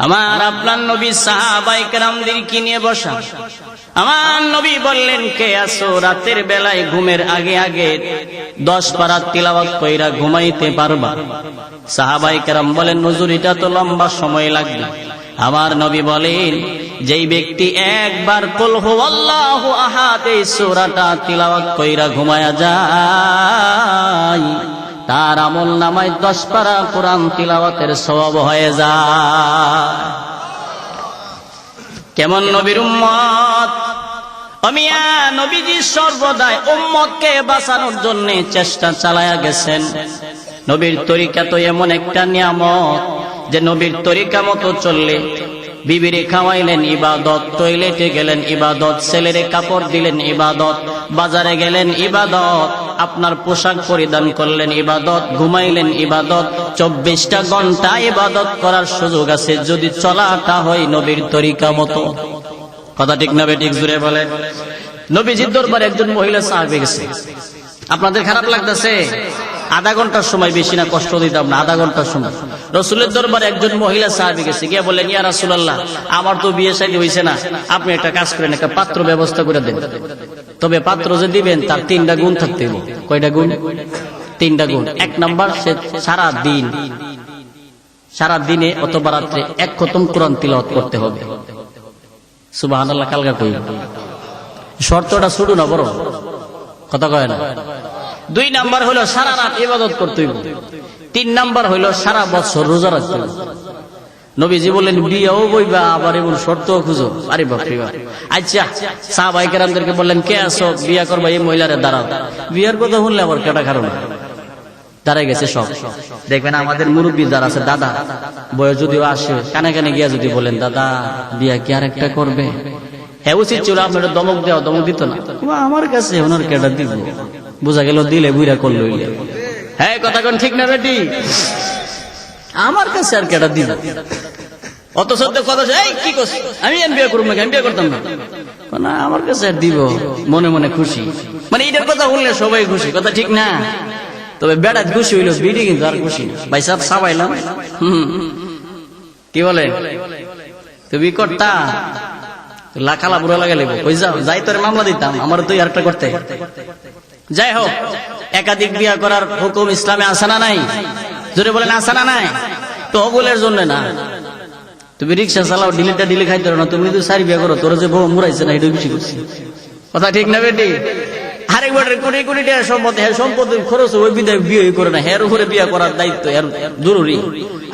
আমার আপনার নবী সাহাবায়ে কেরামদেরকে নিয়ে বসা, আমার নবী বললেন, কে আছো রাতের বেলায় ঘুমের আগে আগে 10 পারা তিলাওয়াত কইরা ঘুমাইতে পারবা? সাহাবায়ে কেরাম বলেন, হুজুর এটা তো লম্বা সময় লাগবে। আমার নবী বলেন, যেই ব্যক্তি একবার কুল হুয়াল্লাহু আহাদ এই সূরাটা তিলাওয়াত কইরা ঘুমায়া যায়, তার আমল নামায় 10 পারা কোরআন তিলাওয়াতের সওয়াব হয়ে যায়। কেমন নবীর উম্মত! অমিয়া নবীজি সর্বদাই উম্মতকে বাঁচানোর জন্য চেষ্টা চালায়া গেছেন। নবীর তরিকা তো এমন একটা নিয়ামত যে নবীর তরিকা মতো চললে, বিবিরে খাওয়াইলেন ইবাদত, টয়লেটে গেলেন ইবাদত, ছেলেরে কাপড় দিলেন ইবাদত, বাজারে গেলেন ইবাদত, আপনার পোশাক পরিধান করলেন ইবাদত, ঘুমাইলেন ইবাদত। 24টা ঘন্টা ইবাদত করার সুযোগ আছে যদি চলাটা হয় নবীর তরিকা মতো। কথা ঠিক না বেঠিক? জুড়ে বলেন। নবীজির দরবারে একজন মহিলা সাহাবী গেছে। আপনাদের খারাপ লাগতেছে? আধা ঘন্টার সময়, বেশি না, কষ্ট দিতাম না, আধা ঘন্টার সময় রাসূলের দরবারে একজন মহিলা সাহাবী গেছে, গিয়ে বললেন, ইয়া রাসূলুল্লাহ, আমার তো বিয়ে শাদী হইছে না, আপনি একটা কাজ করেন, একটা পাত্র ব্যবস্থা করে দেন। তবে পাত্র যে দিবেন তার 3টা গুণ থাকতে হবে। কয়টা গুণ? 3টা গুণ। 1 নাম্বার, সে সারা দিনে অথবা রাত্রে 1 খতম কোরআন তিলাওয়াত করতে হবে। সুবহানাল্লাহ। কালকা কই শর্তটা শুরু না, বড় কথা কয় না। 2 নাম্বার হলো সারা রাত ইবাদত করতে হইব। 3 নাম্বার হলো সারা বছর রোজা রাখতে হবে। নবীজি বললেন, বিয়াও বইবা আবার এমন শর্ত খুঁজো? আরে বাপ রে বাপ। আচ্ছা, সাহাবায়ে কেরামদেরকে বললেন, কে আছো বিয়া করবা? এই মহিলারে দাঁড়াও। বিয়ার কথা শুনলে আবার কেটা কারণ দাঁড়ায় গেছে সব। দেখবেন আমাদের মুরব্বী যারা আছে, দাদা বয়স যদিও আসে, কানে কানে গিয়া যদি বলেন, দাদা বিয়া কি আর একটা করবে? হ্যাঁ, উচিত ছিল আপনার দমক দেওয়া, দমক দিত না। আমার কাছে ওনার কেটা দিব, বোঝা গেল দিলে বুইরা করলো। হ্যাঁ, কথা কোন ঠিক না বেটি? আমার কাছে আর কেটা দিব। অত সত্য কথা, এই কি করছ, আমি বিয়ে করবো নাকি, আমি বিয়ে করতাম না, না আমার কাছে আর দিব, মনে মনে খুশি। মানে এটার কথা বললে সবাই খুশি, কথা ঠিক না? তবে বেড়াত খুশি হইল, বিড়ি কিন্তু আর খুশি। ভাই সাহেব সাবাইলাম, কি বলে তুমি করতা লাখালা বুড়া লাগে লেবো, কই যাও, যাই তোর মামলা দিতাম, আমার তুই আরেকটা করতে। যাই হোক, একাধিক বিয়া করার হুকুম ইসলামে আছে না নাই? জোরে বলেন, আছে না নাই? তো ওগুলের জন্য না। তুমি রিক্সা চালাও, ডিলিটা ডিলি খাইতে না, তুমি তো 4 বিয়া করো, তোর যে বউ মুরাইছে না, এটা বেশি করছি। কথা ঠিক না বেটি? আরেকবারের কোটি কোটি টাকা সম্পদ, হ্যাঁ সম্পদ খরচ ওই বিদায় বিয়ে করে না, হ্যার উপরে বিয়ে করার দায়িত্ব এর জরুরি।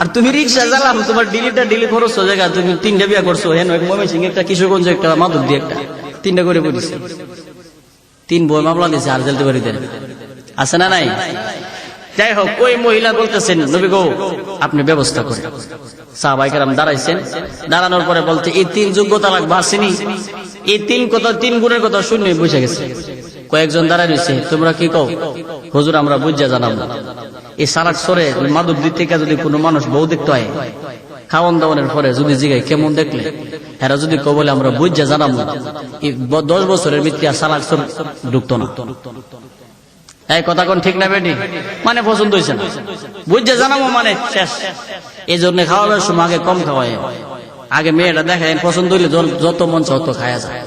আর তুমি রিক্সা চালাম, তোমার ডিলি খরচ হয়ে যায়, তুমি 3টা বিয়ে করছো, হ্যাঁ ময়মনসিংহ একটা, কিশোরগঞ্জ একটা, মাধবদী একটা, 3টা করে পড়িছে, 3 বই মামলা দিয়েছে আর জেলতে পারি দেন, আছে না নাই? যাই হোক, ওই মহিলা বলতেছেন নবী গো আপনি ব্যবস্থা করেন। সাহাবায়ে কেরাম দাঁড়াইছেন, দাঁড়ানোর পরে বলতে এই 3 যোগ্যতা লাগবে, আসেনি? এই 3 গুণের কথা শুনে বুঝে গেছে। কয়েকজন দাঁড়ায় রয়েছে, তোমরা কি কও? হুজুর আমরা বুঝা জানাবো। এই সারাক সরে মাধবদী থেকে যদি কোনো মানুষ বউ দেখতে হয়, খাওয়ান দাওয়ানের পরে যদি জিগাই কেমন দেখলে, এরা যদি কেউ বলে আমরা বুঝা জানাবো, 10 বছরের ভিত্তি আর সালাক সর ঢুকতো না। এই কথা কোন ঠিক না বেটি? মানে পছন্দ হয়েছে না, বুঝে জানাবো মানে শেষ। এই জন্য খাওয়াবার সময় আগে কম খাওয়ায়, আগে মেয়েটা দেখে পছন্দ হইলে যত মন চায় তত খাওয়া যায়।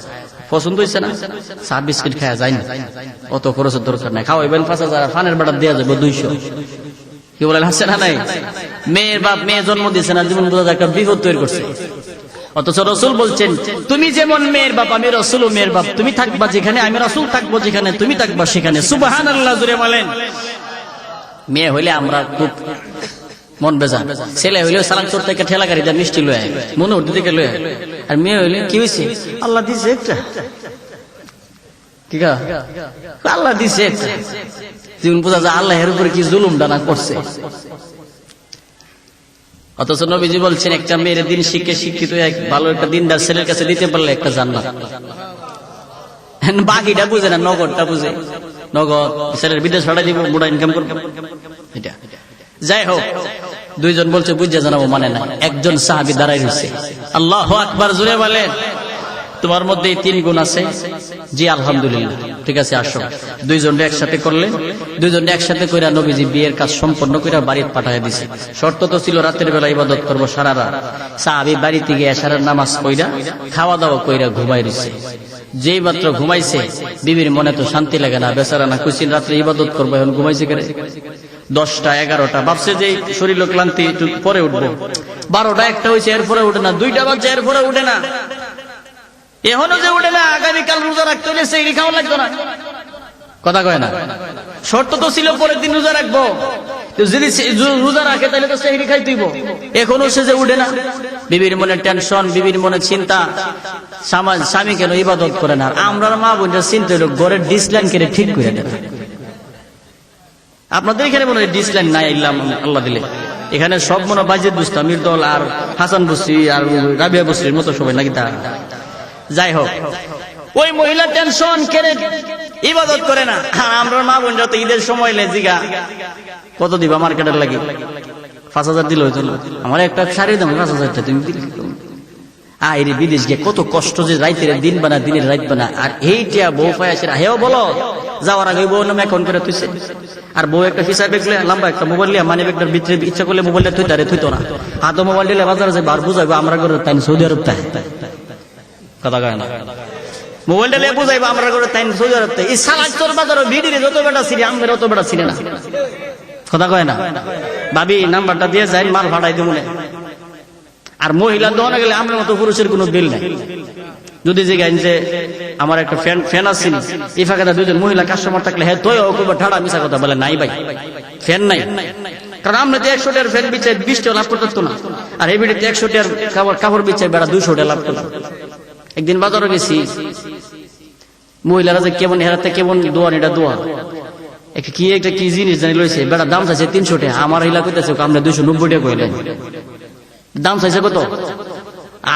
পছন্দ হয়েছে না, 7 বিস্কিট খাওয়া যায় না, অত খরচের দরকার নাই। খাওয়াইবেন 5000, ফানের বাটার দেওয়া যাবে 200। কি বলেন, আছে না নাই? মেয়ের বাপ মেয়ে জন্ম দিয়েছে না, জীবন বোঝা একটা বিপদ তৈরি করছে। অথচ রসুল বলছেন তুমি যেমন মেয়ের বাপ আমি রসুল মেয়ের বাপ, তুমি থাকবা যেখানে আমি রসুল থাকবো যেখানে, তুমি থাকবা সেখানে। সুবহানাল্লাহ জুড়ে বলেন। মেয়ে হইলে আমরা খুব মন বেজা, ছেলে হইলেও সালাম চোর থেকে ঠেলা গাড়ি দেয় মিষ্টি লয়ে মনে উঠতে থেকে লয়ে, আর মেয়ে হইলে কি হয়েছে আল্লাহ দিছে একটা, ঠিক আছে আল্লাহ দিছে একটা, জীবন বোঝা যায় আল্লাহ এর উপরে কি জুলুম ডানা করছে। অথচ নবীজি বলছেন একটা মেয়ের দিন শিক্ষিত ভালো একটা দিনদার ছেলের কাছে দিতে পারলে একটা জান্নাত। বাকিটা বুঝে না, নগদটা বুঝে, নগদ ছেলের বিদেশ ভাড়া দিব, মোটা ইনকাম করবো এটা। যাই হোক, 2 জন বলছে বুঝে জানাবো মানে না। একজন সাহাবী দাঁড়াই রয়েছে, আল্লাহু আকবার জোরে বলেন। তোমার মধ্যে এই 3 গুণ আছে? জি আলহামদুলিল্লাহ, ঠিক আছে আসো। 2 জন একসাথে করলেন, 2 জন একসাথে কইরা নবীজি বিয়ের কাজ সম্পন্ন কইরা বাড়িতে পাঠায় দিছে। শর্ত তো ছিল রাতের বেলা ইবাদত করবো সারা রাত। সাহাবী বাড়িতে গিয়ে এশারের নামাজ পড়া খাওয়া দাওয়া কইরা ঘুমাই রইছে। যেই মাত্র ঘুমাইছে, বিবির মনে তো শান্তি লাগে না, বেচারা না কুচিন রাত্রে ইবাদত করবো, এখন ঘুমাইছে কেন? 10টা 11টা ভাবছে যে শরীর ক্লান্তি একটু পরে উঠবো, 12টা 1টা হয়েছে এরপরে উঠে না, 2টা বাজছে এরপরে উঠে না, এখনো যে উঠে না। আগামীকাল রোজা রাখতে হলে সেই খাওয়া লাগতো না, কথা কয় না? শর্ত তো ছিল পরের দিন রোজা রাখবো, যদি রোজা রাখে তাহলে তো সেহরি খাইতেইব, এখনো সে যে উঠে না। বিবির মনে টেনশন, বিবির মনে চিন্তা, স্বামী কেন ইবাদত করে না। আমরা মা বোনরা চিন্তা হলো ঘরের ডিসলাইন কেড়ে ঠিক করে দেন। আপনাদের এখানে মনে হয় ডিসলাইন নাই, আল্লাহ দিলে এখানে সব মনে বাজিদ বুঝতাম মির্দল আর হাসান বসরি আর রাবিয়া বসরির মতো সবাই নাকি তা। যাই হোক, ওই মহিলা টেনশন কেড়ে ইবাদত করে না। আর আমরা মা বোনরা তো ঈদের সময় জিগা কত দিবা মার্কেটের লাগি, 5000 দিল হইতো না, আমার একটা শাড়ির দাম 5000টা তুমি দিলে। আরে বিদেশ গিয়ে কত কষ্ট, যে রাইতের দিন বানা দিনের রাত বানা, আর এইটা বউ পায় আসে হেও বলো যাওয়ার আগে বউ নামে এখন করে তুইছে। আর বউ একটা ফিসা দেখলে লম্বা একটা মোবাইল লিয়া মানে ব্যাগটার ভিতরে ইচ্ছা করলে মোবাইলটা থইতো না, হাতে মোবাইল দিলে বাজারে যায় বার বুঝাইবো আমরা করে তাই সৌদি আরব তাই, কথা কয় না? মোবাইলটা লিয়ে বুঝাইবো আমরা করে তাই সৌদি আরব তাই। এই সালাদ তোর বাজারে ভিডিরে যত বেটা ছিলি আমাদের অত বেটা ছিল না, কথা কয় না? ভাবি নাম্বারটা দিয়ে যাই মাল ভাড়াই দিব না। আর মহিলা দোকানে গেলে আমার মতো পুরুষের কোনো বিল নাই। যদি জিজ্ঞাসেন যে আমার একটা ফ্যান আসছিল, এই ফাঁকাটা 2 জন মহিলা কাস্টমার থাকলে হ্যাঁ তোই ঠাড়া মিশা কথা বলে নাই ভাই ফ্যান নাই, কারণ আমরা তো 100 টাকার ফ্যান বিছাই 20 টাকা লাভ করতো না, আর এই বিড়িতে 100 টাকার কাপড় বিছাই বেড়া 200 টাকা লাভ করতো। একদিন বাজারে গেছি, মহিলারা যে কেমন হেরাতে কেমন দোয়া, এটা দোয়া একটা কি জিনিস জানি লইছে, বেড়া দাম চাইছে 300 টাকা, আমার হিলা কইতেছে আমরা 290 টাকা কইলেন, দাম চাইছে কত?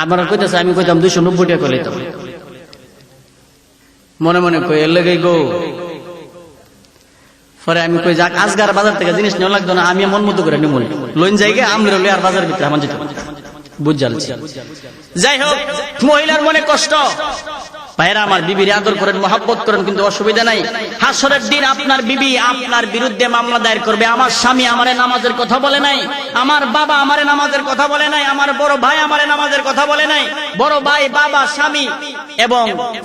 আমার কইতেছে, আমি কইতাম 290 টাকা কইলে। তো মনে মনে কই এর লেগে গো, পরে আমি কই যাক আজগার বাজার থেকে জিনিস নেওয়া লাগতো না, আমি মন মতো করে নিব লোন জায়গা আমরা লই আর বাজার ভিতরে আমার যেত বুঝ জ্বালছি। যাই হোক, মহিলার মনে কষ্ট। ভাইরা আমার, বিবির আদর করেন, মহব্বত করেন, কিন্তু অসুবিধা নাই। হাসরের দিন আপনার বিবি আপনার বিরুদ্ধে মামলা দায়ের করবে, আমার স্বামী আমারে নামাজের কথা বলে নাই, আমার বাবা আমারে নামাজের কথা বলে নাই, আমার বড় ভাই আমারে নামাজের কথা বলে নাই, বড় ভাই বাবা স্বামী এবং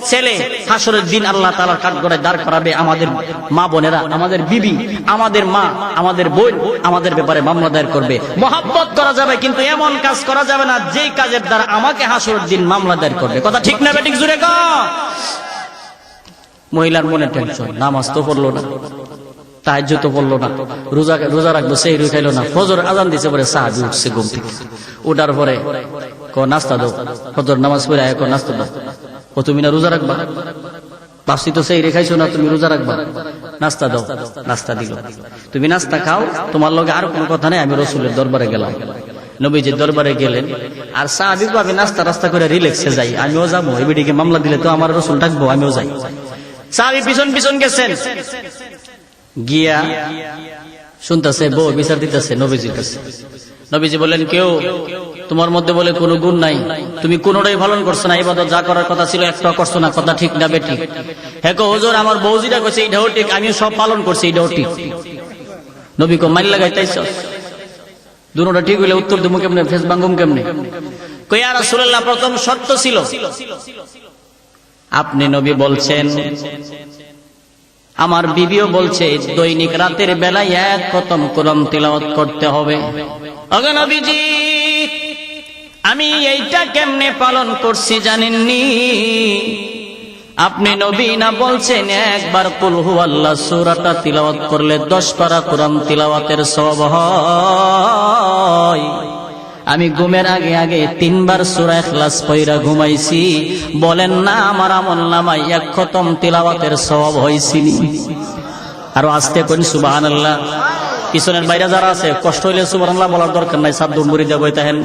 ছেলে হাসরের দিন আল্লাহ তাআলার কাঠগড়ায় দাঁড় করাবে আমাদের মা বোনেরা, আমাদের বিবি, আমাদের মা, আমাদের বোন আমাদের ব্যাপারে মামলা দায়ের করবে। মহব্বত করা যাবে, কিন্তু এমন কাজ করা যাবে না যেই কাজের দ্বারা আমাকে হাসরের দিন মামলা দায়ের করবে। কথা ঠিক না বেঠিক? জুড়ে কও। মহিলার মনে টেনশন, নামাজ তো পড়লো না, তাহাজ্জুদ তো পড়লো না, রোজা রাখবো, সেই খাইলো না। ফজর আজান দিছে, পরে সাহাবী উঠছে ঘুম থেকে। উঠার পরে নাস্তা দাও, ফজর নামাজ পড়ে আয়, নাস্তা দাও। তুমি না রোজা রাখবা, বাসি তো সেই রেখাইছো না, তুমি রোজা রাখবা, নাস্তা দাও। নাস্তা দিল, তুমি নাস্তা খাও, তোমার লগে আর কোনো কথা নেই। আমি রসুলের দরবারে গেলাম, নবীজির দরবারে গেলেন। আর সাহাবী ভাবে নাস্তা রাস্তা করে রিল্যাক্সে যাই, আমিও যাবো, এবিডিকে মামলা দিলে তো আমার রসুল ডাকবো, আমিও যাই। সাহাবী পিছন পিছন গেছেন, গিয়া শুনতেছে বউ বিচার দিতেছে নবীজির কাছে। নবীজি বললেন, কেউ তোমার মধ্যে বলে কোনো গুণ নাই, তুমি কোনোটাই পালন করছো না, ইবাদত যা করার কথা ছিল একটা করছো না, কথা ঠিক না বেঠিক? হ্যাঁ কো হুজুর, আমার বউ যেটা কইছে এটাও ঠিক, আমি সব পালন করছি, এটাও ঠিক। নবী কো মাইল লাগাইতেছ, দুটোটা ঠিক হইলে উত্তর দেবো কেমনে, ফেস ভাঙ্গুম কেমনে? কই ইয়া রাসূলুল্লাহ, প্রথম শর্ত ছিল আপনি নবী বলছেন, আমার বিবিও বলছে দৈনিক রাতের বেলায় এক খতম কোরআন তিলাওয়াত করতে হবে। ওগো নবীজি, আমি এইটা কেমনে পালন করছি জানেননি? আপনি নবী না বলছেন একবার কুল হুয়াল্লাহ সূরাটা তিলাওয়াত করলে 10 পারা কোরআন তিলাওয়াতের সওয়াব হয়। আমি ঘুমের আগে আগে 3 বার সূরা ইখলাস পড়া ঘুমাইছি, বলেন না আমার আমলনামায় এক খতম তিলাওয়াতের সওয়াব হইছিনি? আর আস্তে কোন সুবহানাল্লাহ। পিছনের বাইরে যারা আছে কষ্ট হইলে সুবহানাল্লাহ বলার দরকার নাই, সাত দৌড় দেব তাহেন।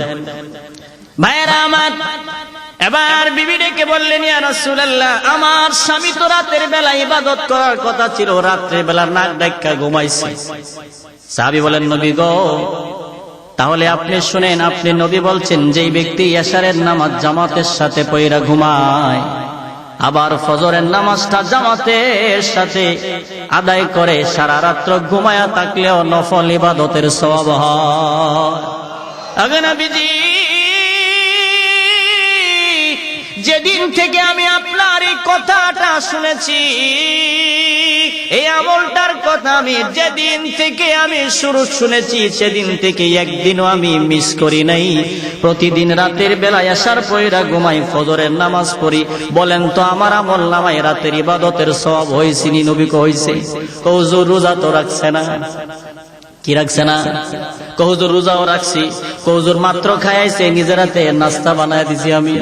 ভাইরা আমার, এবার বিবি ডেকে বললেন, ইয়া রাসূলুল্লাহ, আমার স্বামী তো রাতের বেলা ইবাদত করার কথা ছিল, রাতের বেলা নাক ডাক্কা ঘুমাইছে। সাহাবী বলেন, নবী গো, তাহলে আপনি শুনেন, আপনি নবী বলছেন যেই ব্যক্তি এশারের নামাজ জামাতের সাথে পড়া ঘুমায়, আবার ফজরের নামাজটা জামাতের সাথে আদায় করে, সারা রাত্র ঘুমায়া থাকলেও নফল ইবাদতের সওয়াব হয়। আগে নবীজি, যেদিন থেকে আমি আপনার এই কথাটা শুনেছি, এই আমলটার কথা আমি যেদিন থেকে আমি শুরু শুনেছি, সেদিন থেকে একদিনও আমি মিস করি নাই। প্রতিদিন রাতের বেলায় আসার পয়রা ঘুমাই, ফজরের নামাজ পড়ি। বলেন তো আমার আমল নামায় রাতের ইবাদতের সওয়াব হইছিনি? নবী কো হইছে। হুজুর রোজা তো রাখছে না, কি রাখছে না? হুজুর রোজাও রাখছি। হুজুর মাত্র খাইছে, নিজের হাতে নাস্তা বানায় দিছি আমি,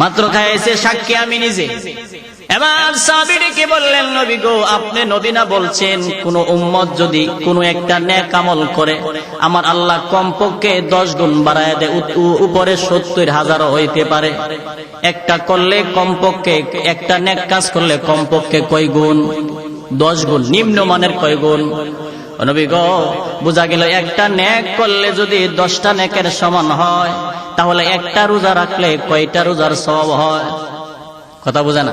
মাত্র খাইছে, সাক্ষী আমি নিজে। এবার সাহাবী ডেকে বললেন, নবী গো, আপনি নবী না বলছেন কোন উম্মত যদি কোন একটা নেক আমল করে, আমার আল্লাহ কমপক্ষে 10 গুণ বাড়ায় দেয়, উপরে 70,000 হইতে পারে। একটা করলে কমপক্ষে, একটা নেক কাজ করলে কমপক্ষে কয় গুণ? 10 গুণ। নিম্নমানের কয় গুণ? নবী গো, বোঝা গেল একটা নেক করলে যদি 10টা নেকের সমান হয়, তাহলে একটা রোজা রাখলে কয়টা রোজার সওয়াব হয়? কথা বোঝে না?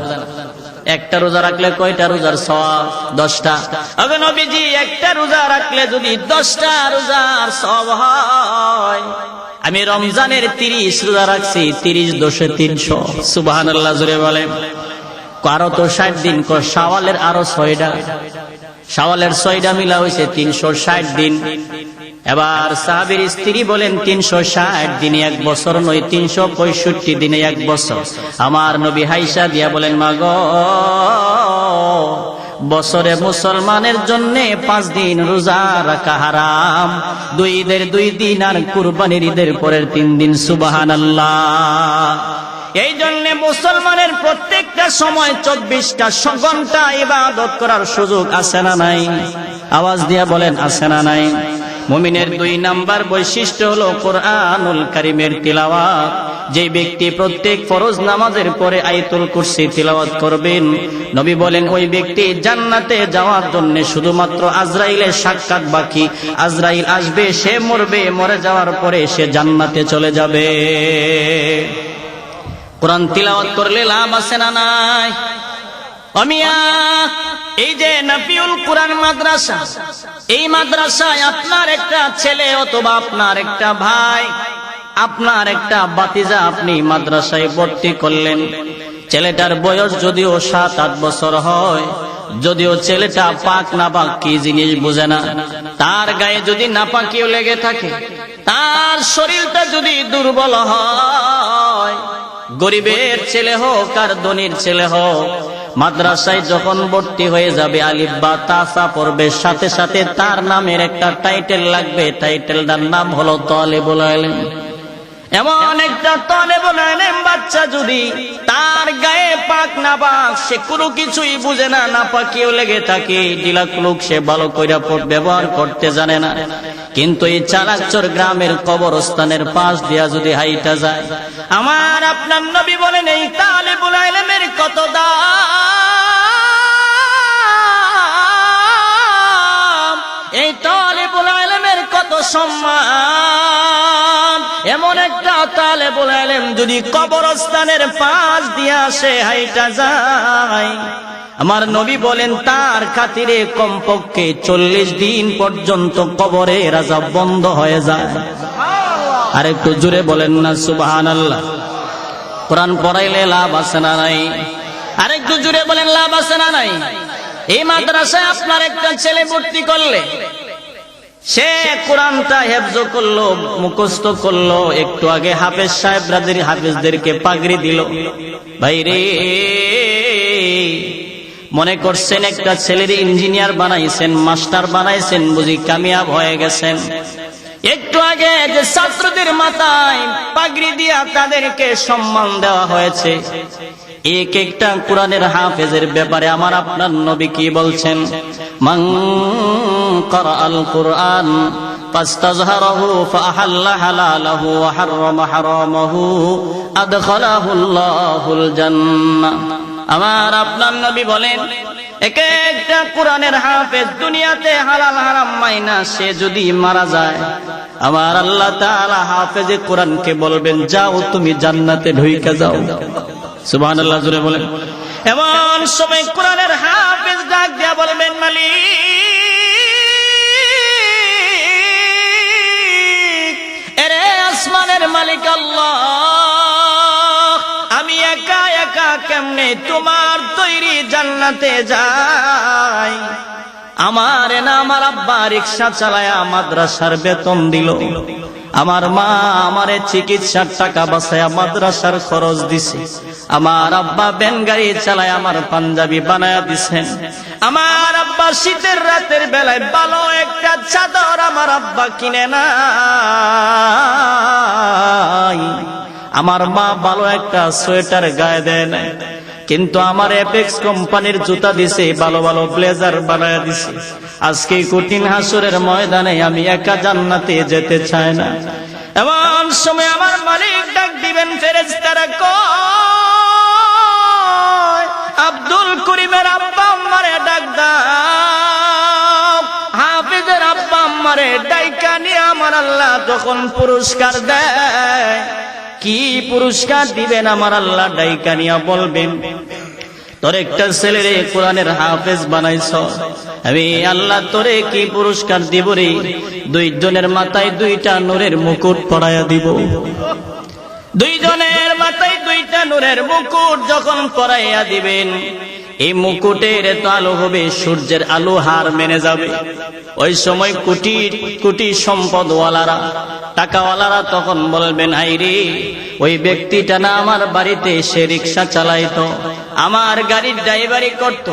একটা রোজা রাখলে কয়টা রোজার সওয়াব? 10টা। আগে নবীজি, একটা রোজা রাখলে যদি 10টা রোজার সওয়াব হয়, আমি রমজানের 30 রোজা রাখছি, 30 দোষে 300। সুবহানাল্লাহ জোরে বলেন। কারো তো 60 দিন, শাওয়ালের আরো 6টা, শাওয়ালের 6টা মিলা হয়েছে 360 দিন। এবার সাহাবীর স্ত্রী বলেন, 360 দিনে 1 বছর নয়, 365 দিনে 1 বছর। আমার নবী হাইসা দিয়া বলেন, মা গো, বছরে মুসলমানের জন্য 5 দিন রোজা রাখা হারাম, 2 ঈদের 2 দিন আর কুরবানির ঈদের পরের 3 দিন। সুবহানাল্লাহ। এই জন্য মুসলমানের প্রত্যেকটা সময় 24টা ঘন্টা ইবাদত করার সুযোগ আছে না নাই? আওয়াজ দিয়া বলেন, আছে না নাই? মুমিনের 2 নাম্বার বৈশিষ্ট্য হলো কোরআনুল কারীমের তিলাওয়াত। যে ব্যক্তি প্রত্যেক ফরজ নামাজের পরে আয়াতুল কুরসি তিলাওয়াত করবেন, নবী বলেন ওই ব্যক্তি জান্নাতে যাওয়ার জন্য শুধুমাত্র আজরাইলের সাক্ষাৎ বাকি। আজরাইল আসবে, সে মরবে, মরে যাওয়ার পরে সে জান্নাতে চলে যাবে। কোরআন তিলাওয়াত করলে লাভ আছে না নাই? অমিয়া, এই যে নাফিউল কোরআন মাদ্রাসা, এই মাদ্রাসায় আপনার একটা ছেলে অথবা আপনার একটা ভাই, আপনার একটা ভাতিজা আপনি মাদ্রাসায় ভর্তি করলেন। ছেলেটার বয়স যদিও 7-8 বছর হয়, যদিও ছেলেটা পাক না পাক কি জিনিস বুঝে না, তার গায়ে যদি নাপাকিও লেগে থাকে, তার শরীরটা যদি দুর্বল হয়, গরিবের ছেলে হোক আর ধনীর ছেলে হোক, মাদ্রাসায় যখন ভর্তি হয়ে যাবে, আলিফ বা তাসা পড়বে, সাথে সাথে তার নামের একটা টাইটেল লাগবে। টাইটেলটার নাম হলো তালেবুল ইলম। এমন একটা তালেবুল ইলম বাচ্চা যদি তার গায়ে পাক না পাক, সে কোনো কিছুই বুঝে না, নাপাকিও লেগে থাকে, ডিলাকুলুক সে ভালো কইরা ব্যবহার করতে জানে না, কিন্তু এই চালাকচর গ্রামের কবরস্থানের পাশ দিয়া যদি হাইটা যায়, আমার আপনার নবী বলেন এই তালেবুল ইলমের কত দাম, এই তালেবুল ইলমের কত সম্মান। এমন একটা তালেবুল ইলম যদি কবরস্থানের পাশ দিয়া সে হাইটা যায়, আমার নবী বলেন তার খাতিরে কমপক্ষে 40 দিন পর্যন্ত কবরের আযাব বন্ধ হয়ে যায়। আর একটু জোরে বলেন না সুবহানাল্লাহ। কোরআন পড়াইলে লাভ আছে না নাই? আর একটু জোরে বলেন লাভ আছে না নাই? এই মাদ্রাসায় আপনার একটা ছেলে ভর্তি করলে, সে কোরআনটা হেফজ করলো, মুখস্থ করলো, একটু আগে হাফেজ সাহেবদের হাফেজদেরকে পাগড়ি দিল। ভাইরে, মনে করছেন একটা ছেলের ইঞ্জিনিয়ার বানাইছেন, মাস্টার বানাইছেন, বুঝি কামিয়াব হয়ে গেছেন। একটু আগে যে ছাত্রদের মাথায় পাগড়ি দিয়া তাদেরকে সম্মান দেওয়া হয়েছে, এক একটা কোরআনের হাফেজের ব্যাপারে আমার আপনার নবী কি বলছেন? মান ক্বারাআল কুরআন ফাস্তাযহারাহু ফাআহাল্লা হালালাহু ওয়া হাররামা হারামাহু আদখালাহুল্লাহুল জান্নাহ। আমার আপনার নবী বলেন এক একটা কোরআনের হাফেজ দুনিয়াতে হালাল হারাম মাইনা সে যদি মারা যায়, আমার আল্লাহ তাআলা হাফেজে কোরআনকে বলবেন যাও তুমি জান্নাতে ঢুইকা যাও। সুবহানাল্লাহ, জোরে বলেন। এমন সময় কোরআনের হাফেজ ডাক দিয়া বলবেন মালিক, এরে আসমানের মালিক আল্লাহ, আমি একা একা কেমনে তোমার তৈরি জান্নাতে যাই? আমার না আমার আব্বা রিকশা চালায়া মাদ্রাসার বেতন দিল, আমার মা আমারে চিকিৎসার টাকা বাঁচায়া মাদ্রাসার খরচ দিছে, আমার আব্বা ভ্যান গাড়ি চালায় আমার পাঞ্জাবি বানায়া দিছেন, আমার আব্বা শীতের রাতের বেলায় ভালো একটা চাদর আমার আব্বা কিনে নাই, আমার মা ভালো একটা সোয়েটার গায়ে দেয় না, কিন্তু আমার এপেক্স কোম্পানির জুতা দিছে, ভালো ভালো ব্লেজার বানায়া দিছে। আজকে কঠিন হাসরের ময়দানে আমি একা জান্নাতে যেতে চাই না। এমন সময় আমার মালিক ডাক দিবেন, ফেরেশতারা কয় আব্দুল করিমের আব্বা আম্মারে ডাক দাও। হাফেজের আব্বা আম্মারে ডাইকা নিয়ে আমার আল্লাহ তখন পুরস্কার দেয়। কি পুরস্কার দিবেন? আমার আল্লাহ ডাইকা নিয়া বলবেন, তোর একটা ছেলেরে কোরআনের হাফেজ বানাইছ, আমি আল্লাহ তোরে কি পুরস্কার দিব রে? দুইজনের মাথায় দুইটা নূরের মুকুট পরাইয়া দিব। দুইজনের মাথায় দুইটা নূরের মুকুট যখন পরাইয়া দিবেন, এই মুকুটের তো আলো হবে সূর্যের আলো হার মেনে যাবে। ওই সময় কোটি কোটি সম্পদওয়ালারা, টাকাওয়ালারা তখন বলবেন, আইরে ওই ব্যক্তিটা না আমার বাড়িতে সে রিক্সা চালাইতো, আমার গাড়ির ড্রাইভারি করত,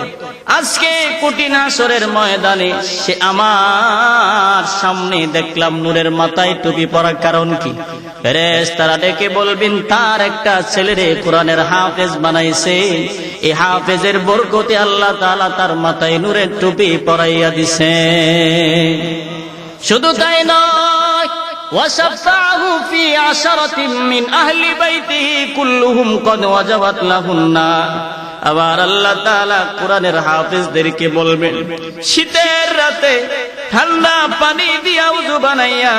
আজকে কঠিন হাসরের ময়দানে সে আমার সামনে দেখলাম নূরের মাথায় টুপি পরার কারণ কি? ফেরেশতারা ডেকে বলবেন, তার একটা ছেলেরে কোরআনের হাফেজ বানাইছে, এই হাফেজের বরকতে আল্লাহ তাআলা তার মাথায় নূরের টুপি পরাইয়া দিছে। শুধু তাই নয়, ওয়াশাফাহু ফি আশরাতিন মিন আহলি বাইতিহি কুল্লুহুম কদ ওয়াজাবাত লাহুন্না। আবার আল্লাহ তাআলা কোরআনের হাফেজদেরকে বলবেন, শীতের রাতে ঠান্ডা পানি দিয়া উযু বানাইয়া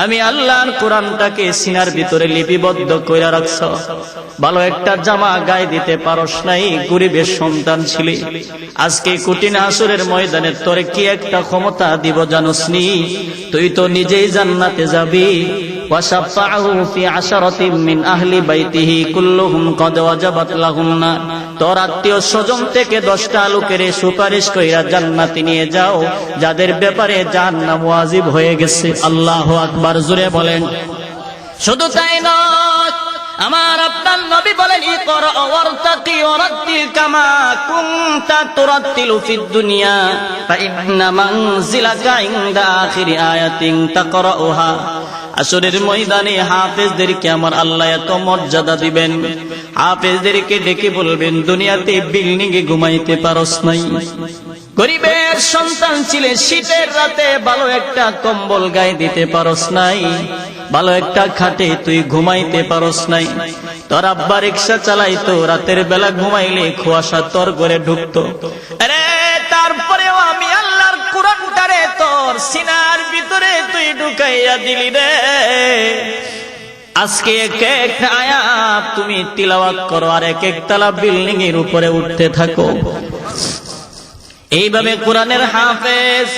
আমি আল্লাহর কোরআনটাকে সিনার ভিতরে লিপিবদ্ধ কইরা রাখছ, ভালো একটা জামা গায়ে দিতে পারস নাই, গরিবের সন্তান ছিলি, আজকে কঠিন হাসরের ময়দানে তোরে কি একটা ক্ষমতা দিব জানোস নি? তুই তো নিজেই জান্নাতে যাবি। ওয়াশাফাহু ফি আশরাতিন মিন আহলি বাইতিহি কুল্লুহুম কদ ওয়াজাবাত লাহুন্না। তোর আত্মীয় স্বজন থেকে 10টা লোকের সুপারিশ কইরা জান্নাতে নিয়ে যাও, যাদের ব্যাপারে জাহান্নাম ওয়াজিব হয়ে গেছে। আল্লাহু আকবার, জোরে বলেন। শুধু তাই নয়, আমার আপনার নবী বলেন ইকরা ওয়ারতাকি ওয়ারাত্তিল কামা কুনতা তুরাত্তিলু ফিদ দুনিয়া ফা ইন্না মানজিলাকা ইনদা আখিরি আয়াতিন তাকরাউহা। আসরের ময়দানে হাফেজদেরকে আমার আল্লাহ এত মর্যাদা দিবেন, হাফেজদেরকে ডেকে বলবেন দুনিয়াতে বিল্ডিং এ ঘুমাইতে পারস নাই, গরিবের সন্তান ছিলে, শীতের রাতে ভালো একটা কম্বল গায়ে দিতে পারস নাই, ভালো একটা খাটে তুই ঘুমাইতে পারস নাই, তোর আব্বা রিকশা চালাইতো, রাতের বেলা ঘুমাইলে কুয়াশা তোর ঘরে ঢুকতো, আরে তারপরেও আমি আল্লাহর কোরআনটারে তোর সিনার ভিতরে তুই ঢুকাইয়া দিলি রে। আজকে এক একটা আয়াত তুমি তিলাওয়াত করো আর এক একতলা বিল্ডিং এর উপরে উঠতে থাকো। এইভাবে কোরআনের হাফেজ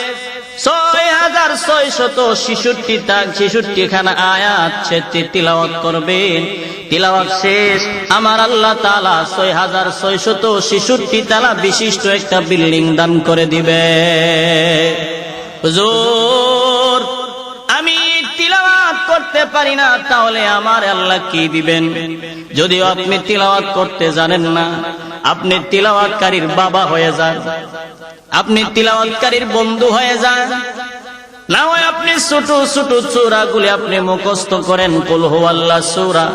6666 খানা আয়াত সে তিলাওয়াত করবেন। তিলাওয়াত শেষ আমার আল্লাহ তাআলা 6666 তালা বিশিষ্ট একটা বিল্ডিং দান করে দিবে। হুজুর আমি তিলাওয়াত করতে পারি না, তাহলে আমার আল্লাহ কি দিবেন? যদিও আপনি তিলাওয়াত করতে জানেন না, আপনি তিলাওয়াতকারীর বাবা হয়ে যান, আপনি তিলাওয়াতকারীর বন্ধু হয়ে যান, না হয় আপনি ছোট ছোট সূরাগুলি আপনি মুখস্থ করেন। কুল হুয়াল্লাহ সূরা,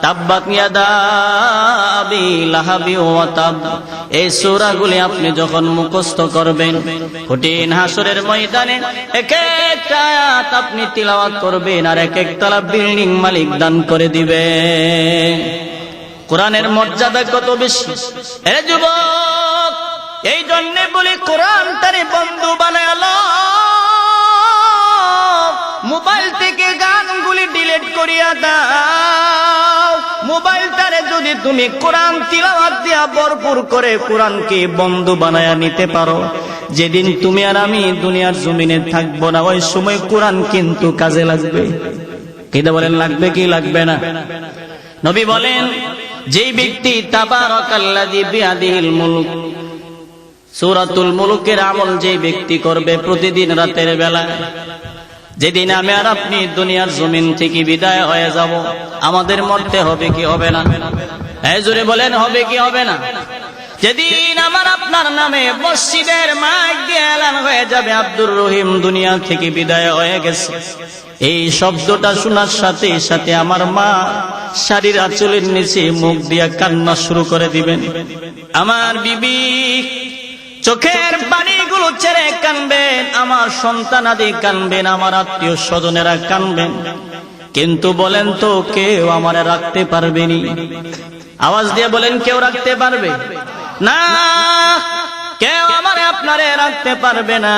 তাব্বাত ইয়াদা আবি লাহাবি ওয়া তাব, এই সূরাগুলি আপনি যখন মুখস্থ করবেন, কঠিন হাসরের ময়দানে এক একটা আয়াত আপনি তিলাওয়াত করবেন আর এক একতলা বিল্ডিং মালিক দান করে দিবে। কোরআনের মর্যাদা কত বেশি এ যুবক! এই জন্যে বলি কোরআনটারে বন্ধু বানায় লও। মোবাইল থেকে গানগুলি ডিলিট করিয়া দাও। মোবাইলটারে যদি তুমি কোরআন তিলাওয়াত দিয়া ভরপুর করে কোরআনকে বন্ধু বানায়া নিতে পারো, যেদিন তুমি আর আমি দুনিয়ার জমিনে থাকবো না, ওই সময় কোরআন কিন্তু কাজে লাগবে। কিটা বলেন, লাগবে কি লাগবে না? নবী বলেন যেই ব্যক্তি তাবারাকাল্লাযী বিয়াদিহিল মুলক, সূরাতুল মুলুকের আমল যে ব্যক্তি করবে প্রতিদিন রাতের বেলা, যেদিন আমি আর আপনি দুনিয়ার জমিন থেকে বিদায় হয়ে যাব, আমাদের মরতে হবে কি হবে না? এই জোরে বলেন, হবে কি হবে না? যেদিন আমার আপনার নামে মসজিদের মাইক দিয়ে এলান হয়ে যাবে আব্দুর রহিম দুনিয়া থেকে বিদায় হয়ে গেছে, এই শব্দটা শোনার সাথে সাথে আমার মা শাড়ির আঁচলের নিচে মুখ দিয়া কান্না শুরু করে দিবেন। আমার বিবি চোখের পানিগুলো ছেড়ে কানবেন, আমার সন্তানাদি কানবেন, আমার আত্মীয় স্বজনেরা কানবেন। কিন্তু বলেন তো, কেউ আমারে রাখতে পারবেনি? আওয়াজ দিয়ে বলেন, কেউ রাখতে পারবে না? কেউ আমারে আপনারে রাখতে পারবে না।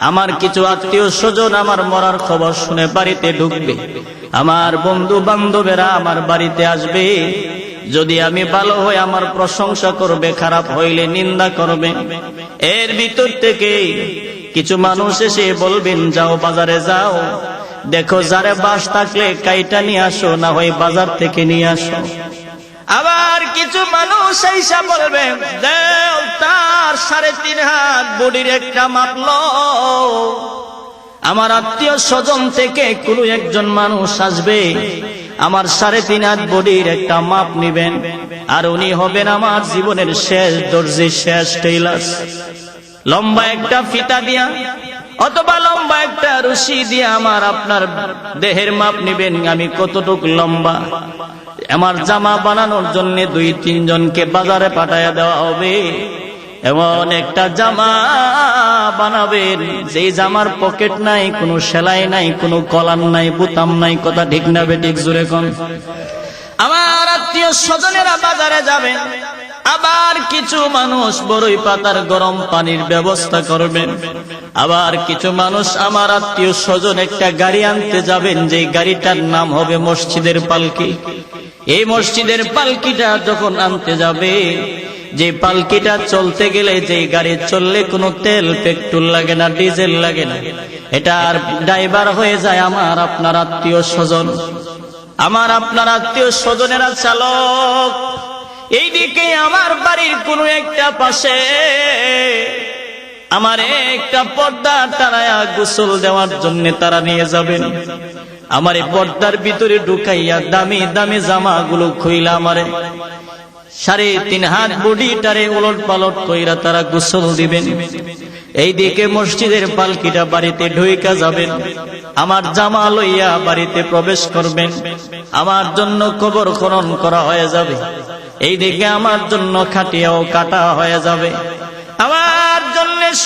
আমার কিছু আত্মীয় স্বজন আমার মরার খবর শুনে বাড়িতে ঢুকবে, আমার বন্ধু বান্ধবেরা আমার বাড়িতে আসবে। যদি আমি ভালো হই আমার প্রশংসা করবে, খারাপ হইলে নিন্দা করবে। এর ভিতর থেকে কিছু মানুষ এসে বলবেন, যাও বাজারে যাও, দেখো যারে বাস থাকলে কাইটা নিয়ে আসো, না হয় বাজার থেকে নিয়ে আসো। আবার কিছু মানুষ এসে বলবে, দেও তার 3.5 হাত বডির একটা মাপলো। আমার আত্মীয় স্বজন থেকে কোনো একজন মানুষ আসবে, আমার 3.5 হাত বডির একটা মাপ নিবেন, আর উনি হবেন আমার জীবনের শেষ দর্জি, শেষ টেইলার। লম্বা একটা ফিতা দিয়া অথবা লম্বা একটা রশি দিয়া আমার আপনার দেহের মাপ নিবেন, আমি কতটুকু লম্বা। আমার জামা বানানোর জন্য 2-3 জনকে বাজারে পাঠাইয়া দেওয়া হবে। এমন একটা জামা বানাবেন যেই জামার পকেট নাই, কোনো সেলাই নাই, কোনো কলার নাই, বুতাম নাই। কথা ঠিক না বেঠিক? জোরে কোন। আমার আত্মীয় স্বজনেরা বাজারে যাবেন। আবার কিছু মানুষ বড়ই পাতার গরম পানির ব্যবস্থা করবেন। আবার কিছু মানুষ আমার আত্মীয় স্বজন একটা গাড়ি আনতে যাবেন, যে গাড়িটার নাম হবে মসজিদের পালকি। এই মসজিদের পালকিটা যখন আনতে যাবে, যে পালকিটা চলতে গেলে, যে গাড়ি চললে কোনো তেল পেট্রোল লাগে না, ডিজেল লাগে না, এটার ড্রাইভার হয়ে যায় আমার আপনার আত্মীয় স্বজন। আমার আপনার আত্মীয় স্বজনেরা চালক। এইদিকে আমার বাড়ির কোনো একটা পাশে আমার একটা পর্দা টানায়া গোসল দেওয়ার জন্য তারা নিয়ে যাবেন। আমার এই পর্দার ভিতরে ঢুকাইয়া দামি দামি জামাগুলো খুইলা আমারে 3.5 হাত বডিটারে উলট পালট কইরা তারা গোসল দিবেন। এইদিকে মসজিদের পালকিটা বাড়িতে ঢুইকা যাবেন, আমার জামা লইয়া বাড়িতে প্রবেশ করবেন, আমার জন্য কবর খনন করা হয়ে যাবে, এইদিকে আমার জন্য খাটিয়াও কাটা হয়ে যাবে, আমার জন্য